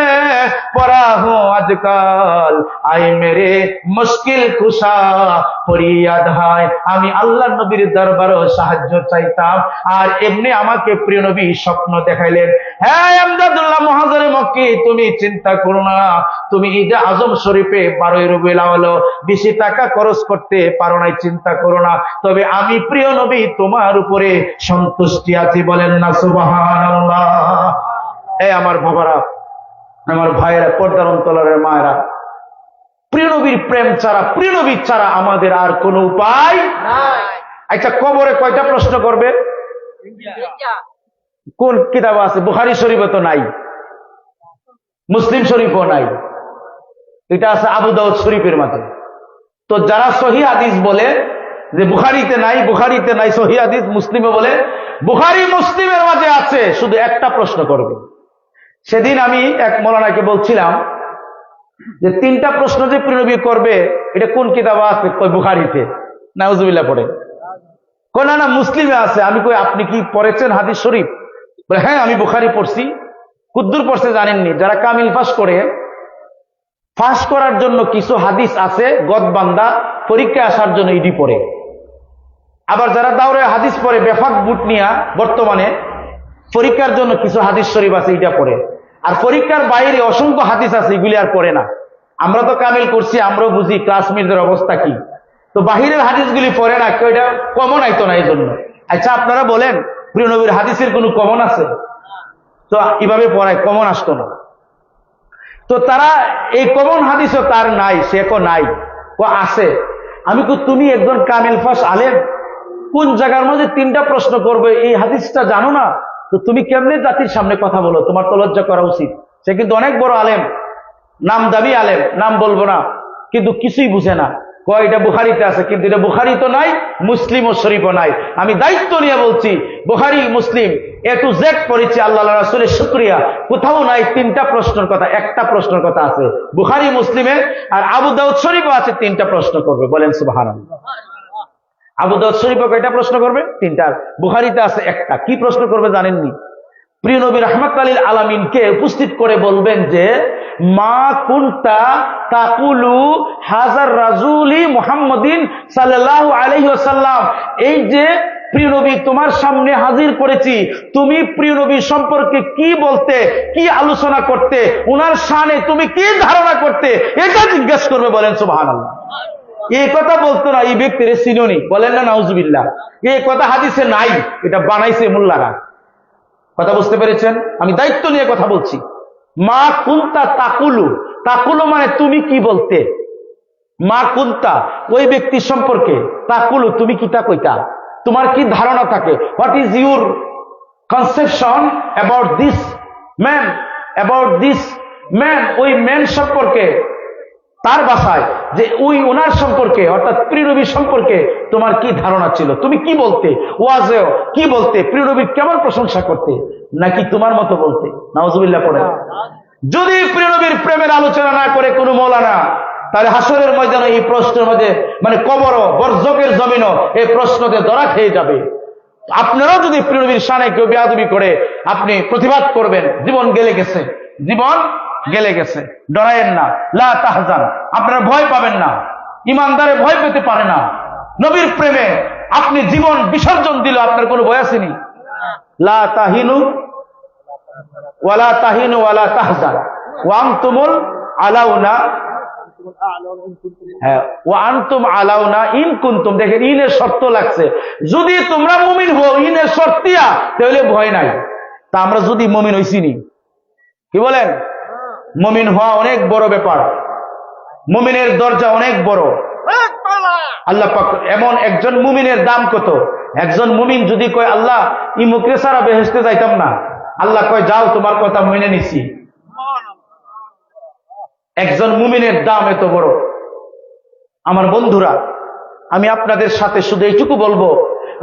पड़ा हूँ आजकल, आए मेरे मुश्किल कुशा फरियाद है। আমি আল্লাহর নবীর দরবারে সাহায্য চাইতাম, আর এমনি আমাকে প্রিয় নবী স্বপ্ন দেখাইলেন। হ্যাঁ এমদাদুল্লাহ মুহাজিরে মক্কি, তুমি চিন্তা করো না, তুমি ঈদে আজম শরীফে 12 রবিউল আউয়াল বেশি টাকা খরচ করতে পারো না, চিন্তা করো না, তবে আমি প্রিয় নবী তোমার উপরে সন্তুষ্টি আছি। বলেন না সুবহানাল্লাহ। এই আমার বাবারা, আমার ভাইয়েরা, পর্দার অন্তরের মায়েরা, প্রিয় নবীর প্রেম ছাড়া, প্রিয় নবী ছাড়া আমাদের আর কোনো উপায় নাই। আচ্ছা, কবরে কয়টা প্রশ্ন করবে? কোন কিতাব আছে? বুখারী শরীফে তো নাই, মুসলিম শরীফও নাই, এটা আছে আবু দাউদ শরীফের মাঝে। তো যারা সহিহ হাদিস বলে যে বুখারীতে নাই, বুখারীতে নাই, সহিহ হাদিস মুসলিমে বলে বুখারী মুসলিমের মাঝে আছে, শুধু একটা প্রশ্ন করবে। সেদিন আমি এক মৌলানাকে বলছিলাম যে 3টা প্রশ্ন যে প্রিয় নবী করবে, এটা কোন কিতাবে আছে? কই বুখারীতে। নাউজুবিল্লাহ পড়ে। কই না না মুসলিমে আছে। আমি কই আপনি কি পড়েছেন হাদিস শরীফ? বলে হ্যাঁ আমি বুখারী পড়ছি। কুদ্দুর পড়ছে জানেননি? যারা কামিল পাস করে, পাস করার জন্য কিছু হাদিস আছে, গদবান্দা পরীক্ষা আসার জন্য ইডি পড়ে। আবার যারা দাওরে হাদিস পড়ে বেফাক বুট নিয়া, বর্তমানে পরীক্ষার জন্য কিছু হাদিস শরীফ আছে, এটা পড়ে। আর পরীক্ষার বাইরে অসংখ্য হাদিস আছে, এগুলি আর পড়ে না। আমরা তো কামিল করছি, আমরাও বুঝি ক্লাসমেটদের অবস্থা কি। তো বাহিরের হাদিসগুলি পড়ে না, কেউ এটা কমন আইতো না এই জন্য। আচ্ছা আপনারা বলেন, প্রিয় নবীর হাদিসের কোনো কমন আছে? তো এভাবে পড়ায়, কমন আসতো না। তো তারা এই কমন হাদিসও তার নাই, সে এখন নাই, ও আছে। আমি তো, তুমি একজন কামিল ফাস আলেম, কোন জায়গার মধ্যে 3টা প্রশ্ন করবে এই হাদিসটা জানো না, তো তুমি কেমনে জাতির সামনে কথা বলো? তোমার তো লজ্জা করা উচিত। সে কিন্তু অনেক বড় আলেম, নাম দাবি আলেম, নাম বলবো না, কিন্তু কিছুই বুঝে না। কয় এটা বুখারীতে আছে, কিন্তু এটা বুখারী তো নাই, মুসলিম ও শরীফও নাই। আমি দায়িত্ব নিয়ে বলছি, বুখারী মুসলিম এ টু জেড পড়েছি, আল্লাহ রাসূলের শুকরিয়া, কোথাও নাই 3টা প্রশ্নের কথা, একটা প্রশ্নের কথা আছে বুখারী মুসলিমে, আর আবু দাউদ শরীফও আছে 3টা প্রশ্ন করবে, বলেন সুবহানাল্লাহ। আবু দাউদ শরীফও কয়টা প্রশ্ন করবে? 3টা। বুখারীতে আছে একটা। কি প্রশ্ন করবে জানেননি? প্রিয় নবী রাহমাতুল লিল আলামিনকে উপস্থিত করে বলবেন যে মা কুনতা তাকুলু হাজার রাজুলি মুহাম্মাদিন সাল্লাল্লাহু আলাইহি ওয়াসাল্লাম, এই যে প্রিয় নবী তোমার সামনে হাজির করেছি, তুমি প্রিয় নবী সম্পর্কে কি বলতে, কি আলোচনা করতে, উনার শানে তুমি কি ধারণা করতে, এটা জিজ্ঞাসা করবে, বলেন সুবহানাল্লাহ। এই কথা বলতো না এই ব্যক্তির চিননি, বলেন না নাউজুবিল্লাহ। এই কথা হাদিসে নাই, এটা বানাইছে মোল্লারা। কথা বুঝতে পেরেছেন? আমি দায়িত্ব নিয়ে কথা বলছি। মা কুনতা তাকুলু, তাকুলু মানে তুমি কি বলতে, মা কুনতা ওই ব্যক্তি সম্পর্কে, তাকুলু তুমি কিটা কইতা, তোমার কি ধারণা থাকে, what is your conception about this man, about this man, ওই ম্যান সম্পর্কে, তার ভাষায় যে ওই ওনার সম্পর্কে অর্থাৎ প্রিয় নবী সম্পর্কে তোমার কি ধারণা ছিল, তুমি কি বলতে, ওয়াজেও কি বলতে, প্রিয় নবীর কেমন প্রশংসা করতে, নাকি তোমার মতো বলতে? নাউজুবিল্লাহ পড়ে। যদি প্রিয় নবীর প্রেমের আলোচনা না করে কোনো মৌলানা, তাহলে হাসরের ময়দানে এই প্রশ্নের মধ্যে মানে কবরও বরজকের জমিনও এই প্রশ্নতে ধরা খেয়ে যাবে। আপনারাও যদি প্রিয় নবীর শানে কেউ বেয়াদবি করে আপনি প্রতিবাদ করবেন, জীবন গেলে গেছে, জীবন গেলে গেছে, ডরায়েন না, লা তাহজান, আপনারা ভয় পাবেন না, ইমানদারে ভয় পেতে পারে না। নবীর প্রেমে আপনি জীবন বিসর্জন দিল, আপনার কোনো ভয় আসেনি। লা তাহিনু ওয়ালা তাহিনু ওয়ালা তাহজান ওয়া আনতুমুল আলাউনা, হ্যাঁ ওয়া আনতুম আলাউনা ইন কুনতুম, দেখেন ইনের শর্ত লাগছে, যদি তোমরা মুমিন হও, ইনের শর্তিয়া, তাহলে ভয় নাই। তা আমরা যদি মুমিন হইছিনি, কি বলেন? মুমিন হওয়া অনেক বড় ব্যাপার, মুমিনের দরজা অনেক বড়। আল্লাহ পাক এমন একজন মুমিনের দাম কত, একজন মুমিন যদি কয় আল্লাহ ইমুকরে সারা বেহেশতে যাইতাম না, আল্লাহ কয় যাও তোমার কথা মেনে নিছি। একজন মুমিনের দাম এত বড়। আমার বন্ধুরা, আমি আপনাদের সাথে শুধু এইটুকু বলবো,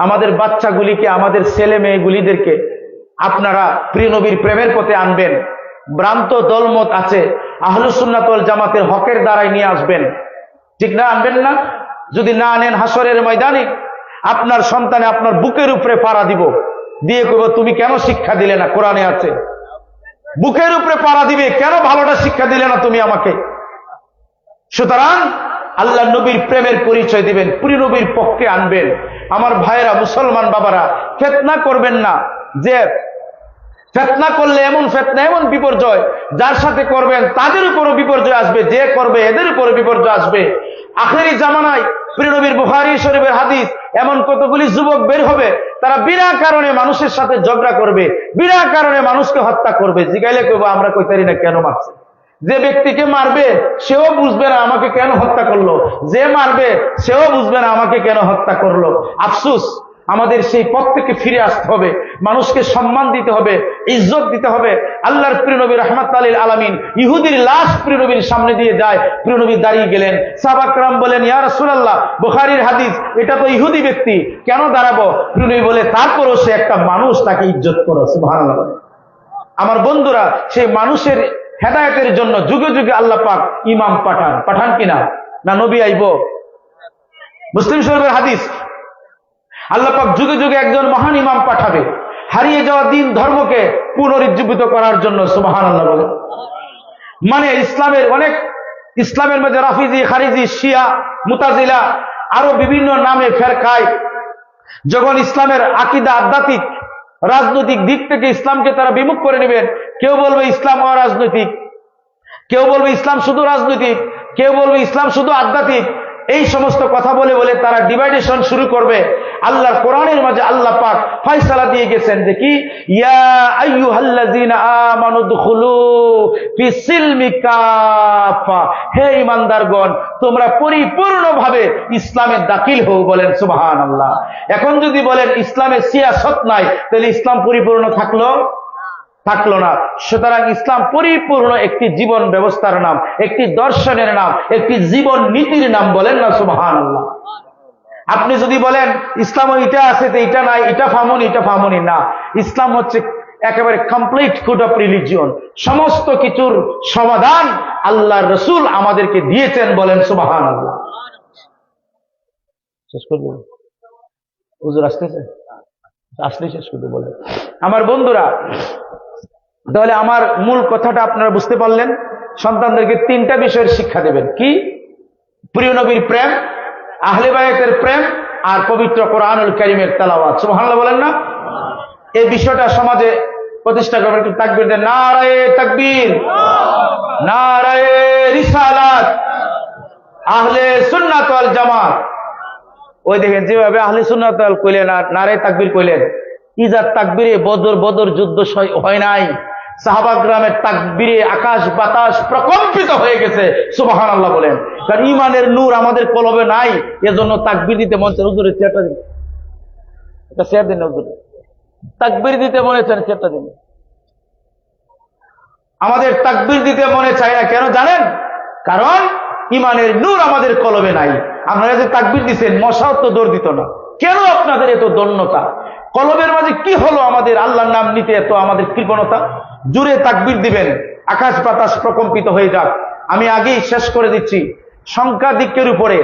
আমাদের বাচ্চাগুলিকে, আমাদের ছেলে মেয়েগুলিদেরকে আপনারা প্রিয় নবীর প্রেমের পথে আনবেন। ভ্রান্ত দলমত আছে, আহলুস সুন্নাত ওয়াল জামাতের হকের দ্বারাই নিয়ে আসবেন, ঠিক না? আনবেন না? যদি না আনেন, হাসরের ময়দানে আপনার সন্তানে আপনার বুকের উপরে পাড়া দিব, দিয়ে কইব তুমি কেন শিক্ষা দিলে না, কোরআনে আছে। বুকের উপরে পাড়া দিবে, কেন ভালোটা শিক্ষা দিলে না তুমি আমাকে। সুতরাং আল্লাহ নবীর প্রেমের পরিচয় দিবেন, প্রিয় নবীর পক্ষে আনবেন। আমার ভাইয়েরা, মুসলমান বাবারা, ফিতনা করবেন না, যে ফিতনা করলে এমন ফিতনা, এমন বিপর্যয়, যার সাথে করবেন তাদের উপরও বিপর্যয় আসবে, যে করবে এদের উপরও বিপর্যয় আসবে। আখেরি জামানায় প্রিয় নবীর বুখারী শরীফের হাদিস, এমন কতগুলি যুবক বের হবে, তারা বিনা কারণে মানুষের সাথে ঝগড়া করবে, বিনা কারণে মানুষকে হত্যা করবে। জিগাইলে কইবো আমরা কইতারি না কেন মারছে। যে ব্যক্তিকে মারবে সেও বুঝবে না আমাকে কেন হত্যা করলো, যে মারবে সেও বুঝবে না আমাকে কেন হত্যা করলো। আফসোস, আমাদের সেই পথ থেকে ফিরে আসতে হবে, মানুষকে সম্মান দিতে হবে, ইজ্জত দিতে হবে। আল্লাহর প্রিয় নবী রাহমাতুল লিল আলামিন ইহুদির লাশ প্রিয় নবীর সামনে দিয়ে যায়, প্রিয় নবী দাঁড়িয়ে গেলেন। সাহাবা کرام বলেন ইয়া রাসূলুল্লাহ, বুখারীর হাদিস, এটা তো ইহুদি ব্যক্তি, কেন দাঁড়াবো? প্রিয় নবী বলে তারপরও সে একটা মানুষ, তাকে ইজ্জত করো। সুবহানাল্লাহ। আমার বন্ধুরা, সেই মানুষের হেদায়েতের জন্য যুগে যুগে আল্লাহ পাক ইমাম পাঠান, পাঠান কিনা? না নবী আইব? মুসলিম শরীফের হাদিস, আল্লাহ পাক যুগে যুগে একজন মহান ইমাম পাঠাবে হারিয়ে যাওয়া দিন ধর্মকে পুনরুজ্জীবিত করার জন্য। সুবহানাল্লাহ বলে। মানে ইসলামের অনেক, ইসলামের মধ্যে রাফিজি, খারিজি, শিয়া, মুতাজিলা, আরো বিভিন্ন নামে ফেরকায় যখন ইসলামের আকীদা, আধ্যাত্মিক, রাজনৈতিক দিক থেকে ইসলামকে তারা বিমুখ করে নেবেন, কেউ বলবে ইসলাম অরাজনৈতিক, কেউ বলবে ইসলাম শুধু রাজনৈতিক, কেউ বলবে ইসলাম শুধু আধ্যাত্মিক, এই সমস্ত কথা বলে বলে তারা ডিভাইডেশন শুরু করবে। আল্লাহর কোরআনের মাঝে আল্লাহ পাক ফয়সালা দিয়ে গেছেন যে কি, ইয়া আইয়ুহাল্লাযীনা আমানু দুখুলু ফিস-সিলমি কাফা, হে ঈমানদারগণ তোমরা পরিপূর্ণভাবে ইসলামে দাখিল হও। বলেন সুবহানাল্লাহ। এখন যদি বলেন ইসলামে সিয়াসত নাই, তাহলে ইসলাম পরিপূর্ণ থাকলো? থাকলো না। সুতরাং ইসলাম পরিপূর্ণ একটি জীবন ব্যবস্থার নাম, একটি দর্শনের নাম, একটি জীবন নীতির নাম। বলেন না সুবহানাল্লাহ। আপনি যদি বলেন ইসলাম এটা আছে তো এটা নাই, এটা ফামুনি এটা ফামুনি, না, ইসলাম হচ্ছে একেবারে কমপ্লিট ফুড অফ রিলিজিয়ন। সমস্ত কিছুর সমাধান আল্লাহর রাসূল আমাদেরকে দিয়েছেন। বলেন সুবহানাল্লাহ। শেষ করে দেব, হুজুর আসতেছে, আসলে শেষ করে দেব। বলেন আমার বন্ধুরা, তাহলে আমার মূল কথাটা আপনারা বুঝতে পারলেন। সন্তানদেরকে তিনটা বিষয়ের শিক্ষা দেবেন। কি? প্রিয় নবীর প্রেম, আহলে বায়াতের প্রেম, আর পবিত্র কোরআনুল কারীমের তেলাওয়াত। সুবহানাল্লাহ বলেন না? এই বিষয়টা সমাজে প্রতিষ্ঠা করবেন। একটু তাকবীর দেন। নারায়ে তাকবীর, নারায়ে রিসালাত, আহলে সুন্নাত ওয়াল জামাত। ওই দেখেন যেভাবে আহলে সুন্নাত ওয়াল কইলেন আর নারায়ে তাকবীর কইলেন, ইজার তাকবীরে বদর যুদ্ধ হয় নাই। সাহাবা গ্রামের তাকবীরে আকাশ বাতাস প্রকম্পিত হয়ে গেছে। সুবহানাল্লাহ বলেন। কারণ ইমানের নূর আমাদের কলবে নাই, এজন্য তাকবীর দিতে মন চায়। হুজুরের চেয়ারটা দিন, এটা চেয়ার দিন হুজুর, তাকবীর দিতে মনে চায় না, চেয়ারটা দিন। আমাদের তাকবীর দিতে মনে চায় না, কেন জানেন? কারণ ইমানের নূর আমাদের কলবে নাই। আপনারা যে তাকবীর দিচ্ছেন, মশাও তো দৌড় দিত না। কেন আপনাদের এত দন্যতা? কলবের মাঝে কি হলো আমাদের আল্লাহর নাম নিতে এত আমাদের কৃপণতা? জুড়ে তাকবীর দিবেন, আকাশ বাতাস প্রকম্পিত হয়ে যাক। আমি আগেই শেষ করে দিচ্ছি, সংখ্যাধিক্যের উপরে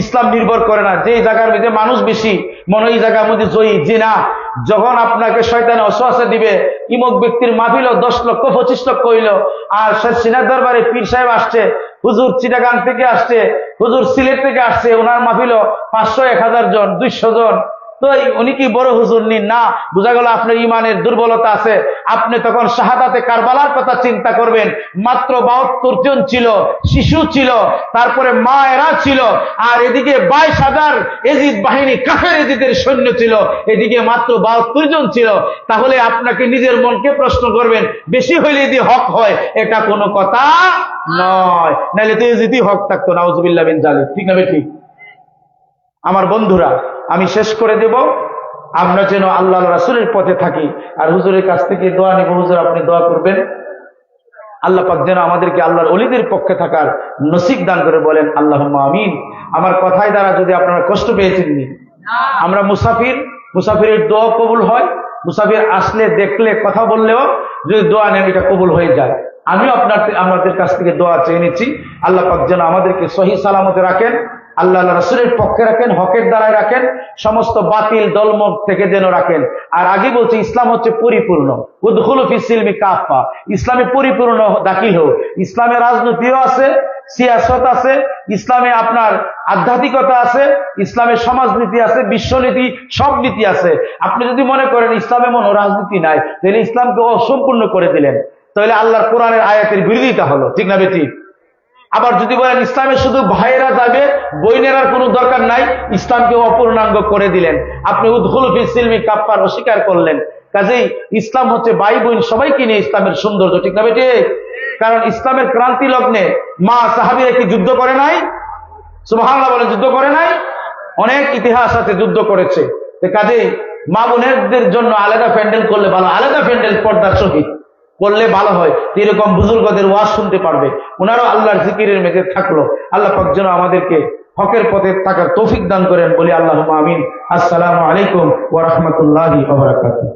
ইসলাম নির্ভর করে না। যে জায়গার মধ্যে মানুষ বেশি, মনে এই জায়গার মধ্যে জয়ী জিনা। যখন আপনাকে শয়তানে অসহায় দিবে, ইমক ব্যক্তির মাহফিল 10 লক্ষ 25 লক্ষ হইল, আর সিনার দরবারে পীর সাহেব আসছে, হুজুর চিটাগাং থেকে আসছে, হুজুর সিলেট থেকে আসছে, ওনার মাহফিল 500 1000 জন 200 জন, তো উনি কি বড় হুজুর নিন না? বোঝা গেল আপনার ইমানের দুর্বলতা আছে। আপনি তখন শাহাদাতে কারবালার কথা চিন্তা করবেন। মাত্র 72 জন ছিল, শিশু ছিল, তারপরে মায়েরা ছিল, আর এদিকে 22,000 এজিদ বাহিনী, কাফের এজিদের সৈন্য ছিল, এদিকে মাত্র 72 জন ছিল। তাহলে আপনাকে নিজের মনকে প্রশ্ন করবেন, বেশি হইলে যদি হক হয়, এটা কোনো কথা নয়, নাহলে তো এজিদই হক থাকতো। নাউজুবিল্লাহ মিন যালিক। ঠিক না ঠিক? আমার বন্ধুরা, আমি শেষ করে দেব। আমরা যেন আল্লাহ রাসূলের পথে থাকি। আর হুজুরের কাছ থেকে দোয়া নিব। হুজুর আপনি দোয়া করবেন, আল্লাহ পাক যেন আমাদেরকে আল্লাহর ওলিদের পক্ষে থাকার নসিব দান করে। বলেন আল্লাহুম্মা আমিন। আমার কথায় দ্বারা যদি আপনারা কষ্ট পেয়েছেন, আমরা মুসাফির, মুসাফিরের দোয়া কবুল হয়। মুসাফির আসলে দেখলে কথা বললেও যদি দোয়া নেন, এটা কবুল হয়ে যায়। আমিও আপনাদের কাছ থেকে দোয়া চেয়ে নিচ্ছি। আল্লাহ পাক যেন আমাদেরকে সহি সালামতে রাখেন, আল্লাহ রাসূলের পক্ষে রাখেন, হকের দ্বারাই রাখেন, সমস্ত বাতিল দলমত থেকে যেন রাখেন। আর আগে বলছি, ইসলাম হচ্ছে পরিপূর্ণ। উদখুলু ফিস সিলমি কাফা, ইসলামে পরিপূর্ণ দাখিল হোক। ইসলামে রাজনীতিও আছে, সিয়াসত আছে, ইসলামে আপনার আধ্যাত্মিকতা আছে, ইসলামে সমাজনীতি আছে, বিশ্বনীতি, সব নীতি আছে। আপনি যদি মনে করেন ইসলামে মনে রাজনীতি নাই, তাহলে ইসলামকে অসম্পূর্ণ করে দিলেন, তাহলে আল্লাহর কোরআনের আয়াতের বিরোধিতা হলো। ঠিক না বেঠিক? আবার যদি বলেন ইসলামে শুধু ভাইয়েরা যাবে, বইনেরা কোনো দরকার নাই, ইসলামকে অপূর্ণাঙ্গ করে দিলেন। আপনি উদখুলু ফিস সিলমি কাফার অস্বীকার করলেন। কাজেই ইসলাম হচ্ছে ভাই বোন সবাইকে নিয়ে ইসলামের সৌন্দর্য। ঠিক না বেঠিক? কারণ ইসলামের ক্রান্তি লগ্নে মা সাহাবীরা কি যুদ্ধ করে নাই? সুবহানাল্লাহ বলেন, যুদ্ধ করে নাই? অনেক ইতিহাস আছে, যুদ্ধ করেছে। কাজেই মা বোনেরদের জন্য আলাদা প্যান্ডেল করলে ভালো, আলাদা প্যান্ডেল পর্দার সহিত করলে ভালো হয়। এরকম বুজুর্গদের ওয়াজ শুনতে পারবে, ওনারাও আল্লাহর জিকিরের মেঝে থাকলো। আল্লাহ পাক যেন আমাদেরকে হকের পথে থাকার তৌফিক দান করেন। বলি আল্লাহুম্মা আমিন। আসসালামু আলাইকুম ওয়া রাহমাতুল্লাহি ওয়া বারাকাতুহু।